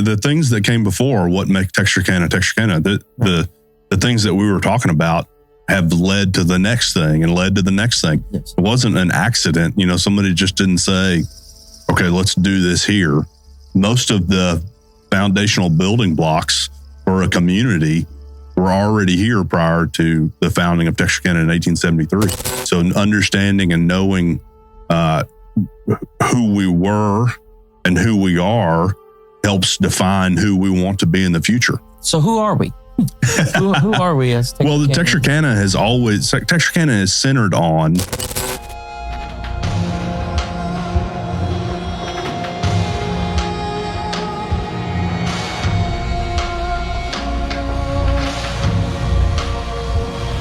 The things that came before what make Texarkana. The things that we were talking about have led to the next thing and led to the next thing. Yes. It wasn't an accident. Somebody just didn't say, okay, let's do this here. Most of the foundational building blocks for a community were already here prior to the founding of Texarkana in 1873. So understanding and knowing who we were and who we are helps define who we want to be in the future. So who are we? who are we as Texarkana? Well, the Texarkana is centered on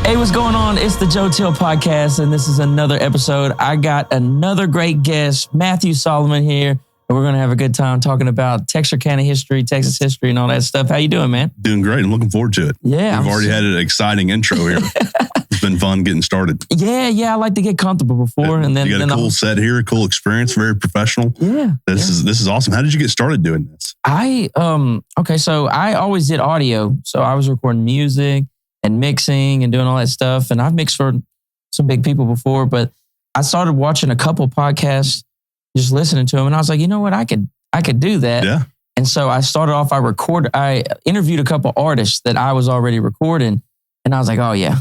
Hey, what's going on? It's the Joe Teel podcast, and this is another episode. I got another great guest, Matthew Solomon here, and we're going to have a good time talking about Texarkana history, Texas history, and all that stuff. How you doing, man? Doing great. I'm looking forward to it. Yeah. We've already had an exciting intro here. It's been fun getting started. Yeah. I like to get comfortable before, and then you got a cool set here, a cool experience, very professional. Yeah. This is awesome. How did you get started doing this? So I always did audio, so I was recording music and mixing and doing all that stuff. And I've mixed for some big people before, but I started watching a couple podcasts, just listening to them. And I was like, you know what? I could do that. Yeah. And so I started off, I interviewed a couple artists that I was already recording. And I was like, oh yeah,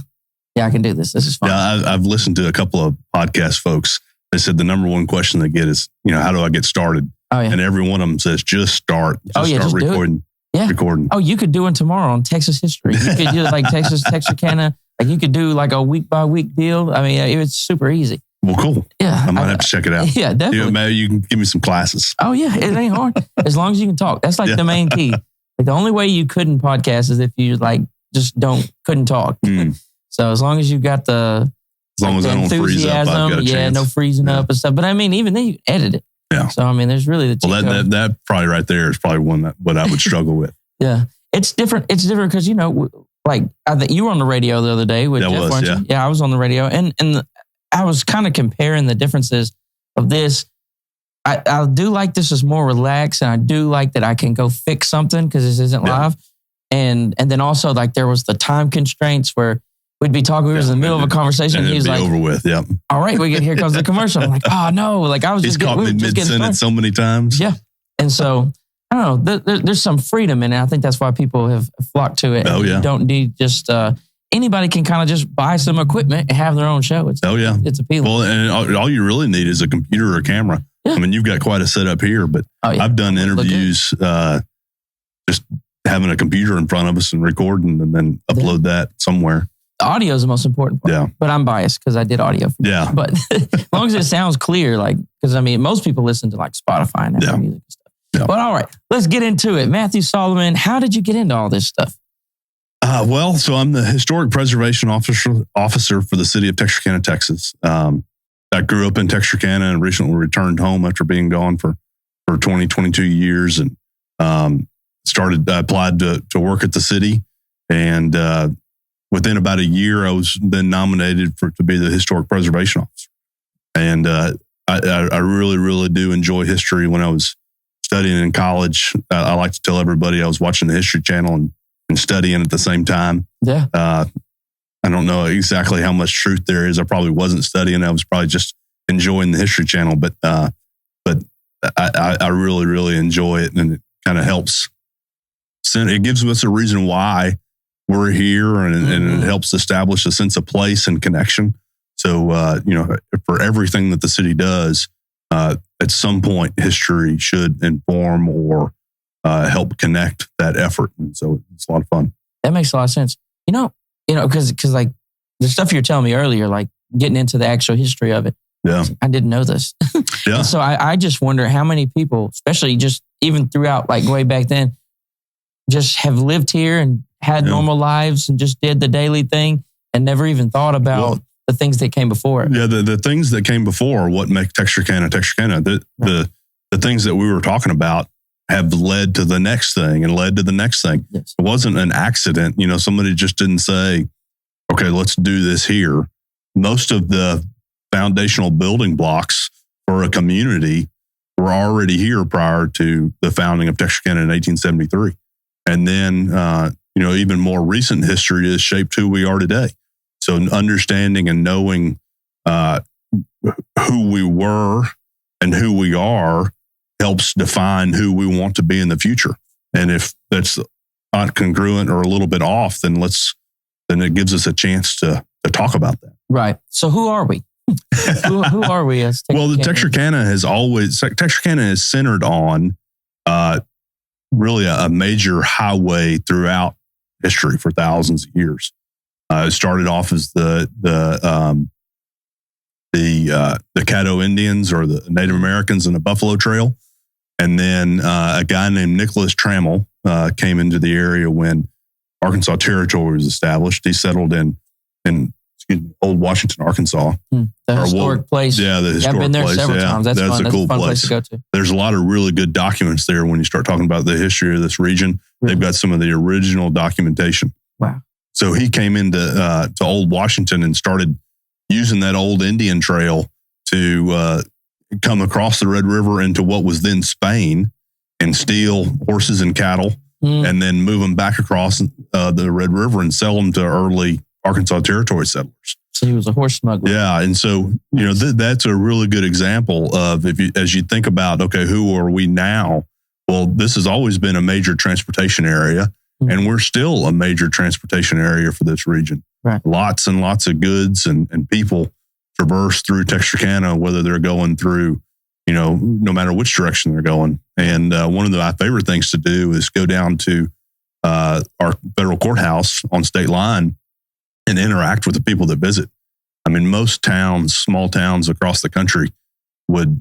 I can do this. This is fun. Yeah. I've listened to a couple of podcast folks. They said the number one question they get is, how do I get started? Oh yeah. And every one of them says, just start recording. Yeah. Recording. Oh, you could do it tomorrow on Texas history. You could do like Texarkana. Like you could do like a week by week deal. I mean, it was super easy. Well, cool. Yeah. I might have to check it out. Yeah, definitely. Maybe you can give me some classes. Oh yeah. It ain't hard. As long as you can talk. That's like the main key. Like the only way you couldn't podcast is if you couldn't talk. So as long as you got as long as I don't freeze up, I've got a chance. No freezing up and stuff. But I mean, even then you edit it. Yeah. So I mean, there's really the that probably right there is probably what I would struggle with. Yeah. It's different. It's different because, I think you were on the radio the other day with Jeff, weren't you? Yeah, I was on the radio. And I was kind of comparing the differences of this. I do like this is more relaxed, and I do like that I can go fix something because this isn't live. And then also like there was the time constraints where we'd be talking, we were in the middle of a conversation. And he was like, over with. Yeah. All right, here comes the commercial. I'm like, oh no. Like I was He's caught me mid-sentence so many times. Yeah. And so I don't know. There's some freedom in it. I think that's why people have flocked to it. Oh, yeah. You don't need just anybody can kind of just buy some equipment and have their own show. It's appealing. Well, and all you really need is a computer or a camera. Yeah. I mean, you've got quite a setup here, but I've done interviews just having a computer in front of us and recording and then upload that somewhere. The audio is the most important part. Yeah. But I'm biased because I did audio. Yeah. But as long as it sounds clear, because I mean, most people listen to like Spotify and Apple Music and stuff. Yeah. But all right, let's get into it. Matthew Solomon, how did you get into all this stuff? So I'm the historic preservation officer for the city of Texarkana, Texas. I grew up in Texarkana and recently returned home after being gone for 22 years and I applied to work at the city. And within about a year, I was then nominated to be the historic preservation officer. And I really, really do enjoy history. When I was studying in college, I like to tell everybody I was watching the History Channel and studying at the same time. Yeah. I don't know exactly how much truth there is. I probably wasn't studying. I was probably just enjoying the History Channel, but I really, really enjoy it, and it kind of helps. It gives us a reason why we're here, and it helps establish a sense of place and connection. So, for everything that the city does, at some point, history should inform or help connect that effort. And so it's a lot of fun. That makes a lot of sense. Because like the stuff you're telling me earlier, like getting into the actual history of it. Yeah. I didn't know this. Yeah. So I just wonder how many people, especially just even throughout like way back then, just have lived here and had normal lives and just did the daily thing and never even thought about the things that came before it. Yeah, the things that came before are what make Texarkana. The things that we were talking about have led to the next thing and led to the next thing. Yes. It wasn't an accident. Somebody just didn't say, okay, let's do this here. Most of the foundational building blocks for a community were already here prior to the founding of Texarkana in 1873. And then, even more recent history has shaped who we are today. So understanding and knowing who we were and who we are helps define who we want to be in the future. And if that's not congruent or a little bit off, then it gives us a chance to talk about that. Right. So who are we? who are we as Texarkana? Well, the Texarkana is centered on really a major highway throughout history for thousands of years. It started off as the Caddo Indians or the Native Americans in the Buffalo Trail. And then a guy named Nicholas Trammell came into the area when Arkansas Territory was established. He settled in Old Washington, Arkansas. The historic place. Yeah, the historic place. I've been there several times. That's fun. A cool fun place to go to. There's a lot of really good documents there when you start talking about the history of this region. Really? They've got some of the original documentation. Wow. So he came into to Old Washington and started using that old Indian trail to come across the Red River into what was then Spain and steal horses and cattle and then move them back across the Red River and sell them to early Arkansas Territory settlers. So he was a horse smuggler. Yeah. And so, that's a really good example of as you think about, okay, who are we now? Well, this has always been a major transportation area and we're still a major transportation area for this region. Right. Lots and lots of goods and people traverse through Texarkana, whether they're going through, no matter which direction they're going. And one of my favorite things to do is go down to our federal courthouse on state line and interact with the people that visit. I mean, most towns, small towns across the country would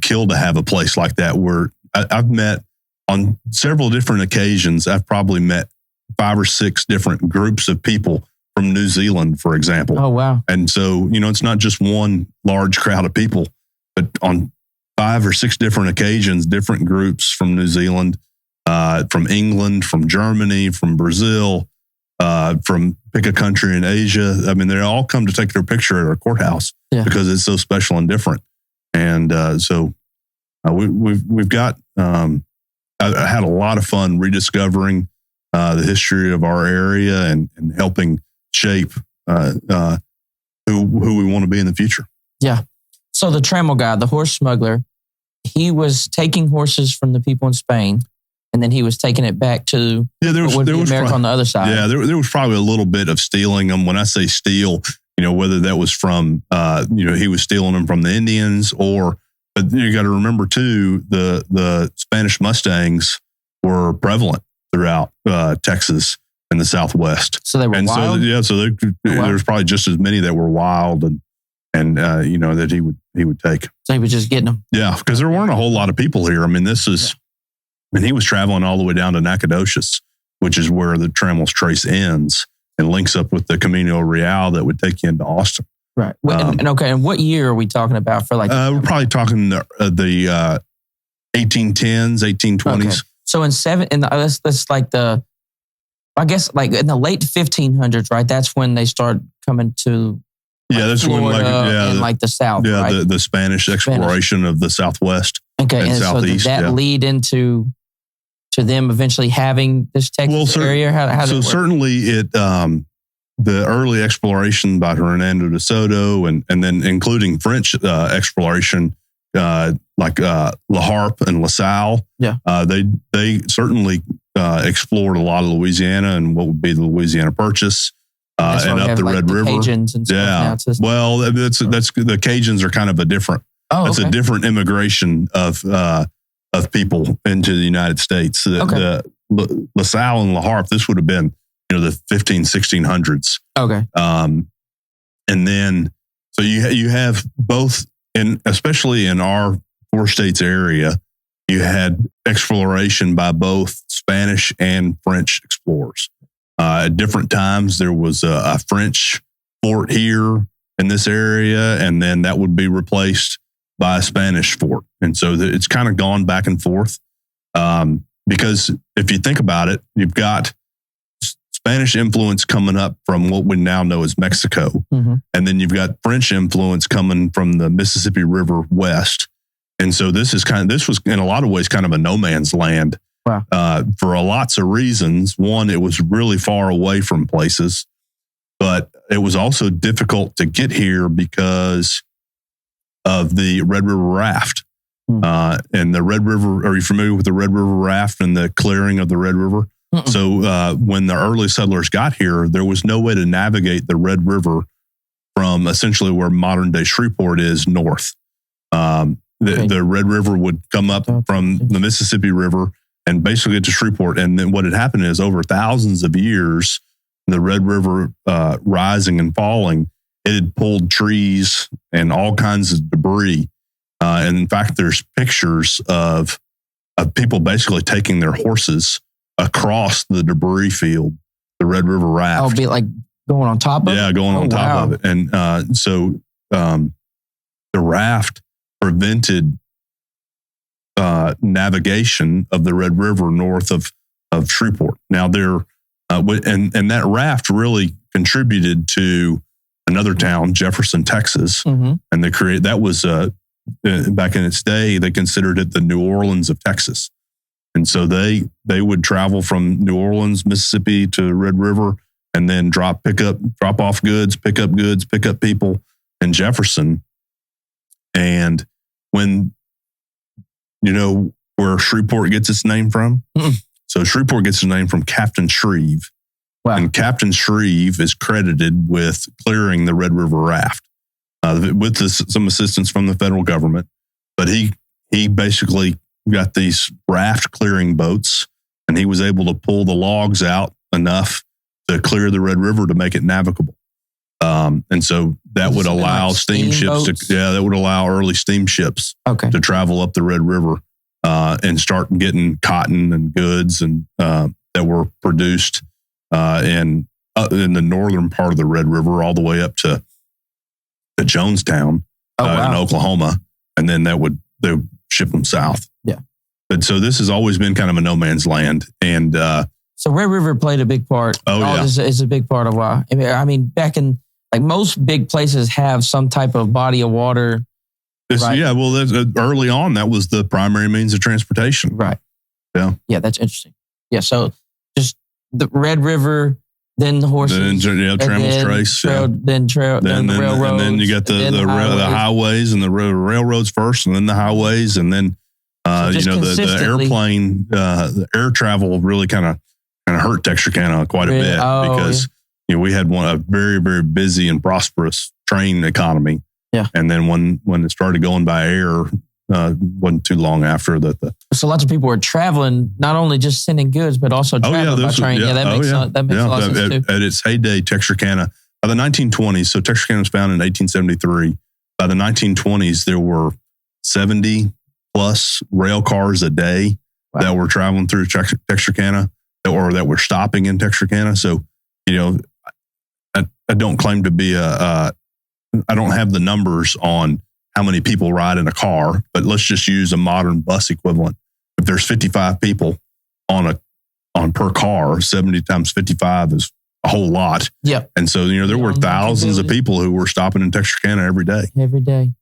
kill to have a place like that where I've met on several different occasions. I've probably met 5 or 6 different groups of people from New Zealand, for example. Oh, wow. And so, it's not just one large crowd of people, but on 5 or 6 different occasions, different groups from New Zealand, from England, from Germany, from Brazil, from pick a country in Asia. I mean, they all come to take their picture at our courthouse because it's so special and different. And we've got, I had a lot of fun rediscovering the history of our area and helping shape who we want to be in the future. Yeah. So the Trammell guy, the horse smuggler, he was taking horses from the people in Spain, and then he was taking it back to America on the other side. Yeah, there was probably a little bit of stealing them. When I say steal, whether that was from, he was stealing them from the Indians but you got to remember too, the Spanish Mustangs were prevalent throughout Texas and the Southwest. So they were wild? There was probably just as many that were wild and that he would take. So he was just getting them. Yeah, because there weren't a whole lot of people here. I mean, he was traveling all the way down to Nacogdoches, which is where the Trammell's Trace ends and links up with the Camino Real that would take you into Austin. Right. And what year are we talking about for we're probably talking the 1810s, 1820s. Okay. So that's like in the late 1500s, right? That's when they start coming to that's Florida when the South. Yeah, right? the Spanish exploration of the Southwest. Okay, and Southeast. So did that lead into them eventually having this Texas area? How did it work? Certainly it. The early exploration by Hernando de Soto and then including French exploration like La Harpe and La Salle. Yeah. They certainly explored a lot of Louisiana and what would be the Louisiana Purchase and up the Red River. Cajuns and stuff. Yeah. Well, that's the Cajuns are kind of a different. It's a different immigration of people into the United States. The La Salle and La Harpe, this would have been the 1600s. Okay. And then so you have both, especially in our 4 states area, you had exploration by both Spanish and French explorers. At different times, there was a French fort here in this area, and then that would be replaced by a Spanish fort. And so it's kind of gone back and forth. Because if you think about it, you've got Spanish influence coming up from what we now know as Mexico. Mm-hmm. And then you've got French influence coming from the Mississippi River west. And so this was in a lot of ways kind of a no man's land. Wow. For lots of reasons. One, it was really far away from places, but it was also difficult to get here because of the Red River Raft. And the Red River, are you familiar with the Red River Raft and the clearing of the Red River? Mm-mm. So when the early settlers got here, there was no way to navigate the Red River from essentially where modern day Shreveport is north. The Red River would come up from the Mississippi River and basically get to Shreveport. And then what had happened is over thousands of years, the Red River rising and falling, it had pulled trees and all kinds of debris. And in fact, there's pictures of people basically taking their horses across the debris field, the Red River Raft. Oh, be like going on top of it? Yeah, going on top of it. And so the raft prevented navigation of the Red River north of Shreveport. Now and that raft really contributed to another town, Jefferson, Texas, and that was back in its day, they considered it the New Orleans of Texas. And so they would travel from New Orleans, Mississippi to Red River and then drop off goods, pick up people in Jefferson. And when, where Shreveport gets its name from? So Shreveport gets its name from Captain Shreve. Wow. And Captain Shreve is credited with clearing the Red River Raft. With some assistance from the federal government, but he basically got these raft clearing boats, and he was able to pull the logs out enough to clear the Red River to make it navigable. And so that would allow steamships that would allow early steamships to travel up the Red River and start getting cotton and goods and that were produced in the northern part of the Red River all the way up to Jonestown in Oklahoma, and then they would ship them south. Yeah. But so this has always been kind of a no man's land, and so Red River played a big part. It's a big part of why. I mean, back in like most big places have some type of body of water. Right? Yeah. Well, early on, that was the primary means of transportation. Right. Yeah. Yeah, that's interesting. Yeah. So just the Red River. Then the horses, Tramel's Trace, then the railroads, and then you got the highways and the railroads first, and then the highways, and then the airplane, the air travel really kind of hurt Texarkana quite a bit because we had a very, very busy and prosperous train economy. Yeah, and then when it started going by air, wasn't too long after that. So lots of people were traveling, not only just sending goods, but also traveling by train. That makes a lot of sense too. At its heyday, Texarkana, by the 1920s, so Texarkana was founded in 1873. By the 1920s, there were 70 plus rail cars a day that were traveling through Texarkana or that were stopping in Texarkana. So, I don't claim to be I don't have the numbers on how many people ride in a car, but let's just use a modern bus equivalent. If there's 55 people on per car, 70 times 55 is a whole lot. Yeah. And so, there were thousands of people who were stopping in Texarkana every day. Every day.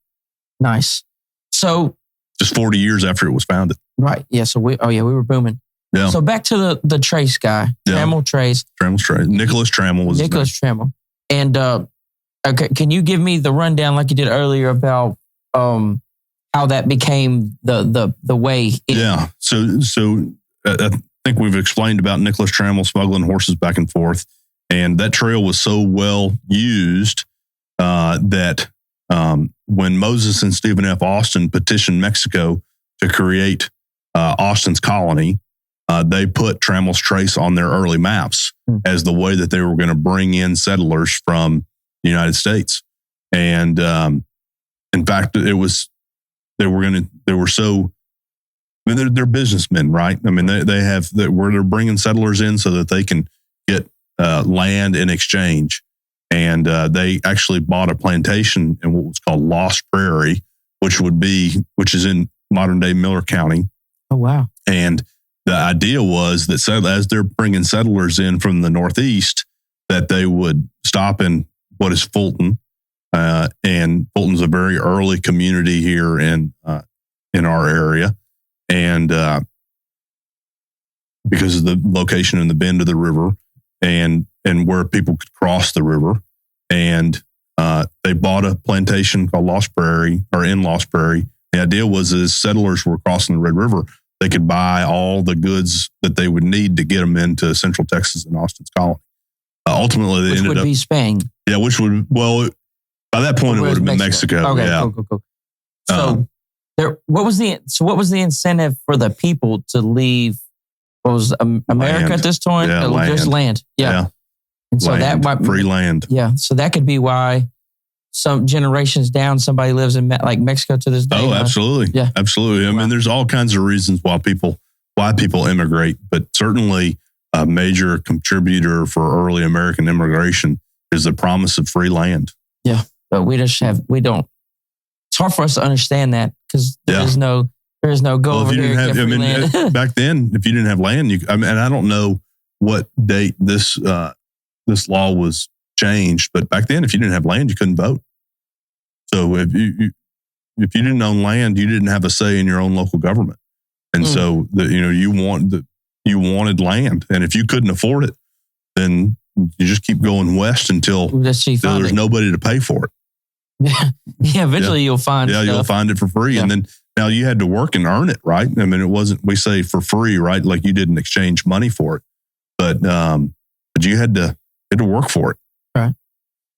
Nice. So just 40 years after it was founded. Right. Yeah. So we were booming. Yeah. So back to the Trace guy, Trammell Trace. Trammell's Trace. Nicholas Trammell was Nicholas Trammell. And can you give me the rundown like you did earlier about how that became the way? So I think we've explained about Nicholas Trammell smuggling horses back and forth, and that trail was so well used that when Moses and Stephen F. Austin petitioned Mexico to create Austin's colony, they put Trammell's Trace on their early maps as the way that they were going to bring in settlers from the United States. And in fact, they're businessmen, right? I mean, they're bringing settlers in so that they can get land in exchange. And they actually bought a plantation in what was called Lost Prairie, which is in modern day Miller County. Oh, wow. And the idea was that as they're bringing settlers in from the Northeast, that they would stop in what is Fulton. And Fulton's a very early community here in in our area. And because of the location in the bend of the river and where people could cross the river. And they bought a plantation called Lost Prairie, or in Lost Prairie. The idea was as settlers were crossing the Red River, they could buy all the goods that they would need to get them into Central Texas and Austin's colony. Ultimately, they ended up... Which would be Spain. Yeah, which would... Well, by that point, it would have been Mexico. Okay, yeah. Cool. So, what was the incentive for the people to leave? What was America land. At this point? Yeah, Just land. Yeah. And so land. that might... Free land. Yeah, so that could be why some generations down, somebody lives in like Mexico to this day. Oh, absolutely. Yeah. Absolutely. I mean, there's all kinds of reasons why people immigrate, but certainly a major contributor for early American immigration is the promise of free land. Yeah. But it's hard for us to understand that because there is no go over here and get free land. Back then, if you didn't have land, and I don't know what date this law was changed, but back then, if you didn't have land, you couldn't vote. So if you didn't own land, you didn't have a say in your own local government, and so you wanted land, and if you couldn't afford it, then you just keep going west until there's nobody to pay for it. Yeah, eventually you'll find. Yeah, you'll find it for free, and then now you had to work and earn it, right? I mean, it wasn't, we say for free, right? Like you didn't exchange money for it, but you had to work for it. Right.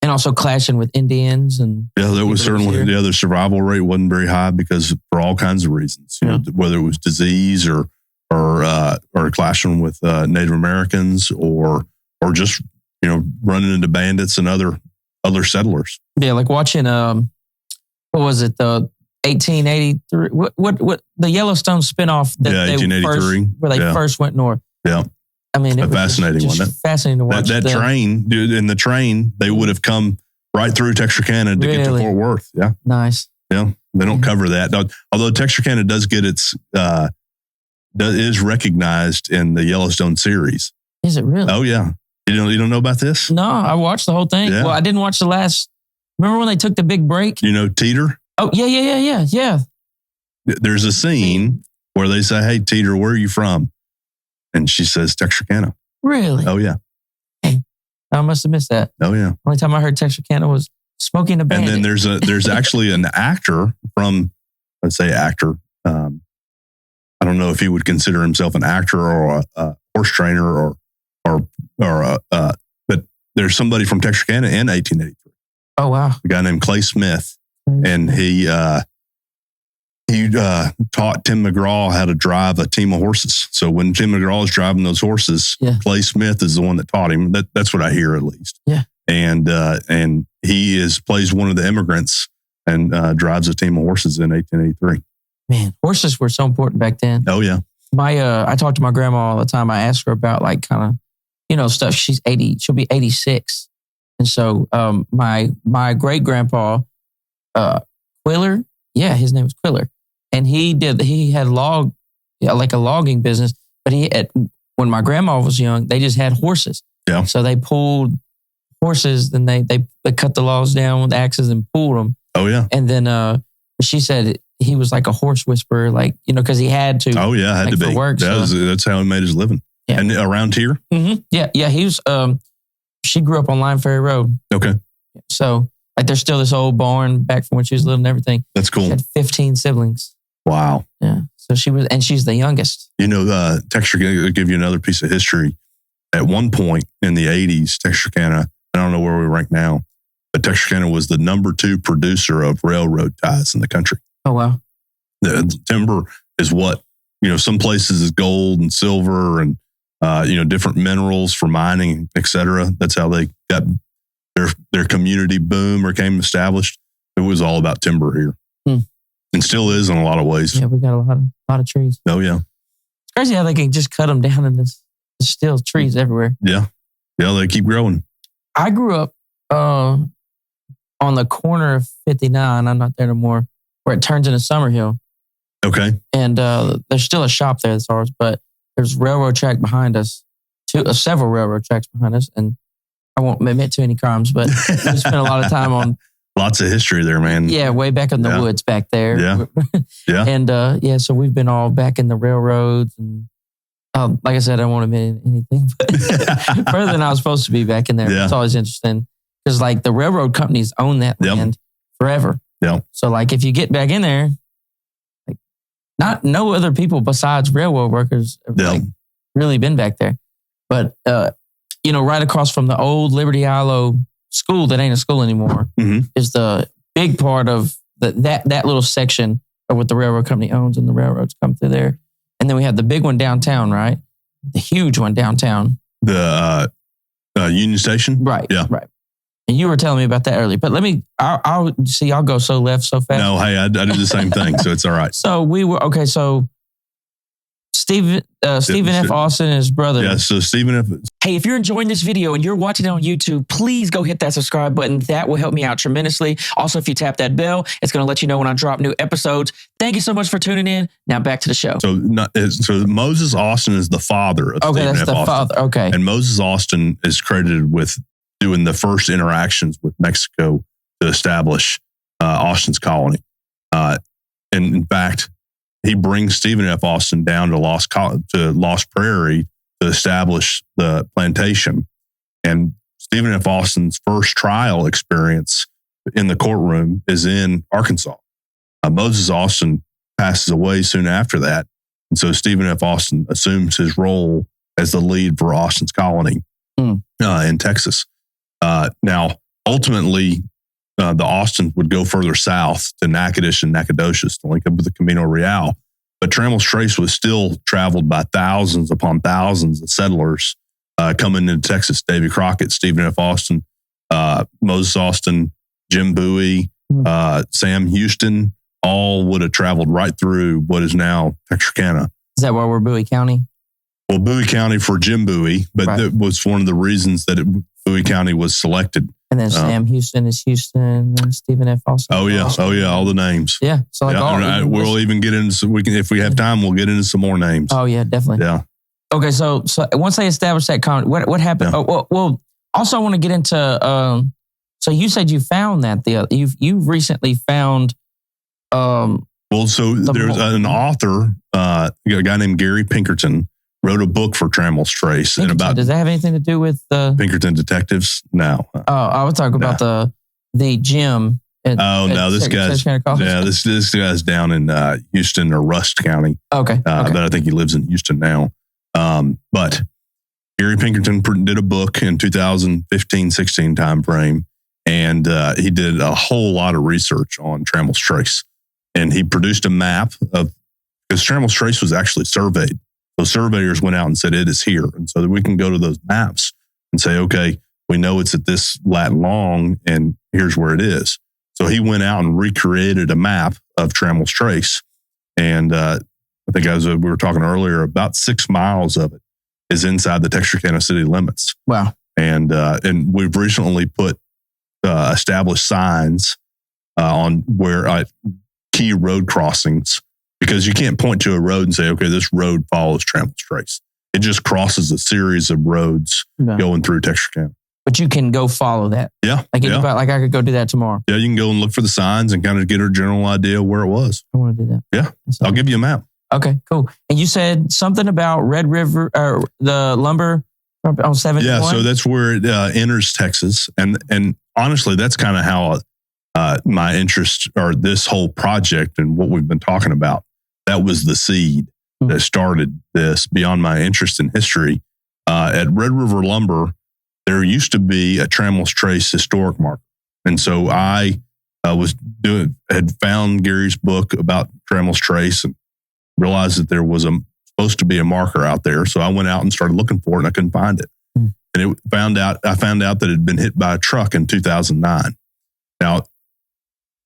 And also clashing with Indians and... Yeah, there was certainly, the survival rate wasn't very high because for all kinds of reasons, you know, whether it was disease or clashing with Native Americans or just, running into bandits and other settlers. Yeah, like watching, what was it, the 1883, what the Yellowstone spinoff that 1883. Where they first went north. Yeah. I mean, it was fascinating, wasn't it? Fascinating to watch. That train, dude, in the train, they would have come right through Texarkana to get to Fort Worth. Yeah. Nice. Yeah. They don't cover that. Although Texarkana does get is recognized in the Yellowstone series. Is it really? Oh, yeah. You don't know about this? No, I watched the whole thing. Yeah. Well, I didn't watch the last. Remember when they took the big break? You know, Teeter? Oh, yeah. There's a scene where they say, "Hey, Teeter, where are you from?" And she says, "Texarkana." Really? Oh, yeah. Hey, I must have missed that. Oh, yeah. Only time I heard Texarkana was Smoking a Bandit. And then there's actually an actor from, let's say actor. I don't know if he would consider himself an actor or a horse trainer but there's somebody from Texarkana in 1883. Oh, wow. A guy named Clay Smith. And he taught Tim McGraw how to drive a team of horses. So when Tim McGraw is driving those horses, Clay Smith is the one that taught him. That's what I hear, at least. Yeah. And he plays one of the immigrants and drives a team of horses in 1883. Man, horses were so important back then. Oh yeah. I talk to my grandma all the time. I ask her about like kind of stuff. She's 80. She'll be 86, and so my great grandpa. Quiller, his name was Quiller, and he had like a logging business. But when my grandma was young, they just had horses. Yeah. So they pulled horses, then they cut the logs down with axes and pulled them. Oh yeah. And then she said he was like a horse whisperer, like because he had to. Oh yeah, had to be. Work, that's how he made his living. Yeah. And around here. Mm-hmm. Yeah. He was. She grew up on Lime Ferry Road. Okay. So. Like there's still this old barn back from when she was little and everything. That's cool. She had 15 siblings. Wow. Yeah. So she's the youngest. Texarkana, I'll give you another piece of history. At one point in the 80s, Texarkana, I don't know where we rank now, but Texarkana was the number 2 producer of railroad ties in the country. Oh, wow. The timber is what, some places is gold and silver and, different minerals for mining, et cetera. That's how they got their community boom or came established. It was all about timber here, and still is in a lot of ways. Yeah, we got a lot of trees. Oh yeah, it's crazy how they can just cut them down and there's still trees everywhere. Yeah, they keep growing. I grew up on the corner of 59. I'm not there no more. Where it turns into Summerhill. Okay, and there's still a shop there that's ours, but there's railroad track behind us. Several railroad tracks behind us, and I won't admit to any crimes, but we spent a lot of time on Lots of history there, man. Yeah, way back in the woods back there. Yeah. Yeah. And so we've been all back in the railroads. And like I said, I don't want to admit anything, but further than I was supposed to be back in there. Yeah. It's always interesting because like the railroad companies own that land forever. Yeah. So like if you get back in there, like no other people besides railroad workers have like really been back there. But, right across from the old Liberty Hollow school that ain't a school anymore is the big part of that little section of what the railroad company owns, and the railroads come through there. And then we have the big one downtown, right? The huge one downtown. The Union Station? Right. Yeah. Right. And you were telling me about that earlier. But I'll go so left so fast. No, hey, I do the same thing, so it's all right. So Stephen F. Austin and his brother. Yeah, so Stephen F. Hey, if you're enjoying this video and you're watching it on YouTube, please go hit that subscribe button. That will help me out tremendously. Also, if you tap that bell, it's going to let you know when I drop new episodes. Thank you so much for tuning in. Now back to the show. So Moses Austin is the father of Stephen F. Austin. Father. Okay. And Moses Austin is credited with doing the first interactions with Mexico to establish Austin's colony. And in fact, he brings Stephen F. Austin down to Lost Prairie to establish the plantation. And Stephen F. Austin's first trial experience in the courtroom is in Arkansas. Moses Austin passes away soon after that. And so Stephen F. Austin assumes his role as the lead for Austin's colony in Texas. Now, ultimately, the Austins would go further south to Natchitoches and Nacogdoches to link up with the Camino Real. But Trammel's Trace was still traveled by thousands upon thousands of settlers coming into Texas. Davy Crockett, Stephen F. Austin, Moses Austin, Jim Bowie, Sam Houston, all would have traveled right through what is now Texarkana. Is that where we're Bowie County? Well, Bowie County for Jim Bowie, but that was one of the reasons that Bowie County was selected. And then Sam Houston is Houston, and Stephen F. Austin. Oh yeah, all the names. Yeah, so we'll even get into. We can, if we have time, we'll get into some more names. Oh yeah, definitely. Yeah. Okay, so once they established that colony, what happened? Yeah. Well, also I want to get into. So you said you found that you've recently found. Well, so there's an author, a guy named Gary Pinkerton, wrote a book for Trammel's Trace. Does that have anything to do with the Pinkerton Detectives? No. I was talking about the gym. This guy's down in Houston or Rust County. Okay. But I think he lives in Houston now. But Gary Pinkerton did a book in 2015-16 timeframe, and he did a whole lot of research on Trammel's Trace. And he produced a map of, because Trammel's Trace was actually surveyed. So surveyors went out and said, it is here. And so that we can go to those maps and say, okay, we know it's at this lat long and here's where it is. So he went out and recreated a map of Trammel's Trace. And I think as we were talking earlier, about 6 miles of it is inside the Texarkana city limits. Wow. And we've recently put established signs on where key road crossings, because you can't point to a road and say, okay, this road follows Trammel's Trace. It just crosses a series of roads going through Texarkana. But you can go follow that. Yeah. Like I could go do that tomorrow. Yeah, you can go and look for the signs and kind of get a general idea of where it was. I want to do that. Yeah. I'll give you a map. Okay, cool. And you said something about Red River, or the lumber on 71? Yeah, so that's where it enters Texas. And honestly, that's kind of how my interest, or this whole project and what we've been talking about, that was the seed that started this beyond my interest in history. At Red River Lumber, there used to be a Trammel's Trace historic marker. And so I had found Gary's book about Trammel's Trace and realized that there was supposed to be a marker out there. So I went out and started looking for it and I couldn't find it. And I found out that it had been hit by a truck in 2009. Now,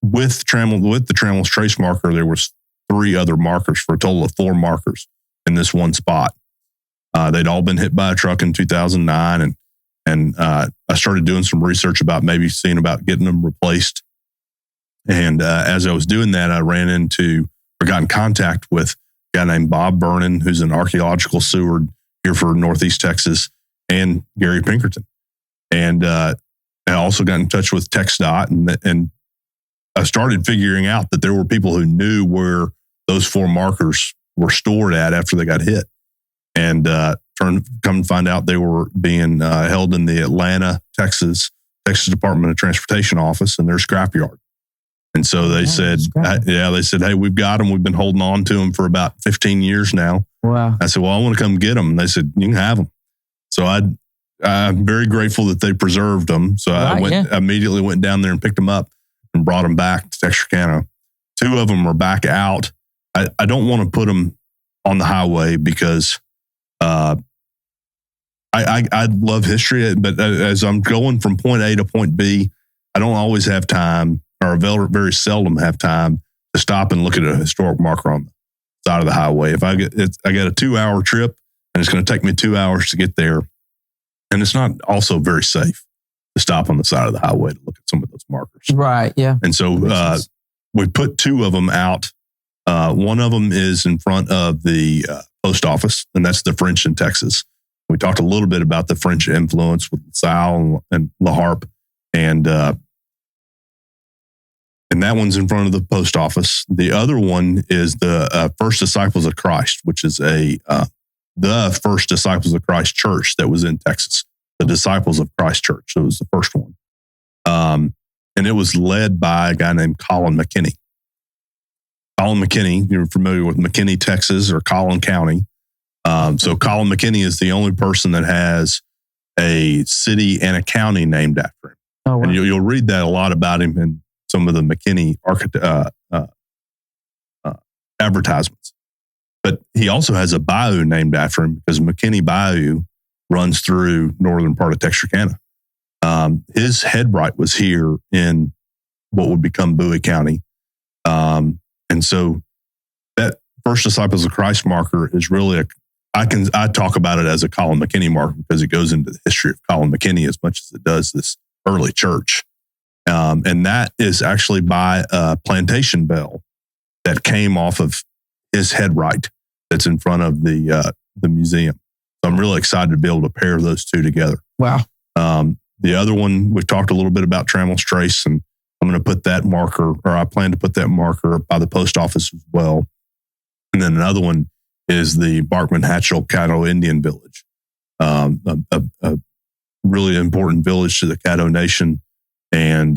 with the Trammel's Trace marker, there was 3 other markers for a total of 4 markers in this one spot. They'd all been hit by a truck in 2009. And I started doing some research about maybe seeing about getting them replaced. And as I was doing that, I got in contact with a guy named Bob Vernon, who's an archaeological steward here for Northeast Texas, and Gary Pinkerton. And I also got in touch with TxDOT, and I started figuring out that there were people who knew where those 4 markers were stored at after they got hit. And come to find out they were being held in the Atlanta, Texas Department of Transportation office in their scrapyard. And so they said, hey, we've got them. We've been holding on to them for about 15 years now. Wow. I said, well, I want to come get them. And they said, you can have them. So I'm very grateful that they preserved them. So I immediately went down there and picked them up and brought them back to Texarkana. 2 of them are back out. I don't want to put them on the highway because I love history, but as I'm going from point A to point B, I don't always have time, or very seldom have time to stop and look at a historic marker on the side of the highway. If I get a 2-hour trip and it's going to take me 2 hours to get there, and it's not also very safe to stop on the side of the highway to look at some of those markers. Right. Yeah. And so we put 2 of them out. One of them is in front of the post office, and that's the French in Texas. We talked a little bit about the French influence with LaSalle and La Harpe, and that one's in front of the post office. The other one is the First Disciples of Christ, which is the First Disciples of Christ church that was in Texas. The Disciples of Christ Church. So it was the first one. And it was led by a guy named Colin McKinney. Colin McKinney, you're familiar with McKinney, Texas, or Collin County. So Colin McKinney is the only person that has a city and a county named after him. Oh, wow. And you'll read that a lot about him in some of the McKinney advertisements. But he also has a bayou named after him because McKinney Bayou runs through northern part of Texarkana. His headright was here in what would become Bowie County. And so that First Disciples of Christ marker is really I talk about it as a Colin McKinney marker because it goes into the history of Colin McKinney as much as it does this early church. And that is actually by a plantation bell that came off of his headright that's in front of the museum. So I'm really excited to be able to pair those 2 together. Wow. The other one, we've talked a little bit about Trammell's Trace, and I'm going to put that marker, or I plan to put that marker by the post office as well. And then another one is the Barkman Hatchell Caddo Indian Village, a really important village to the Caddo Nation. And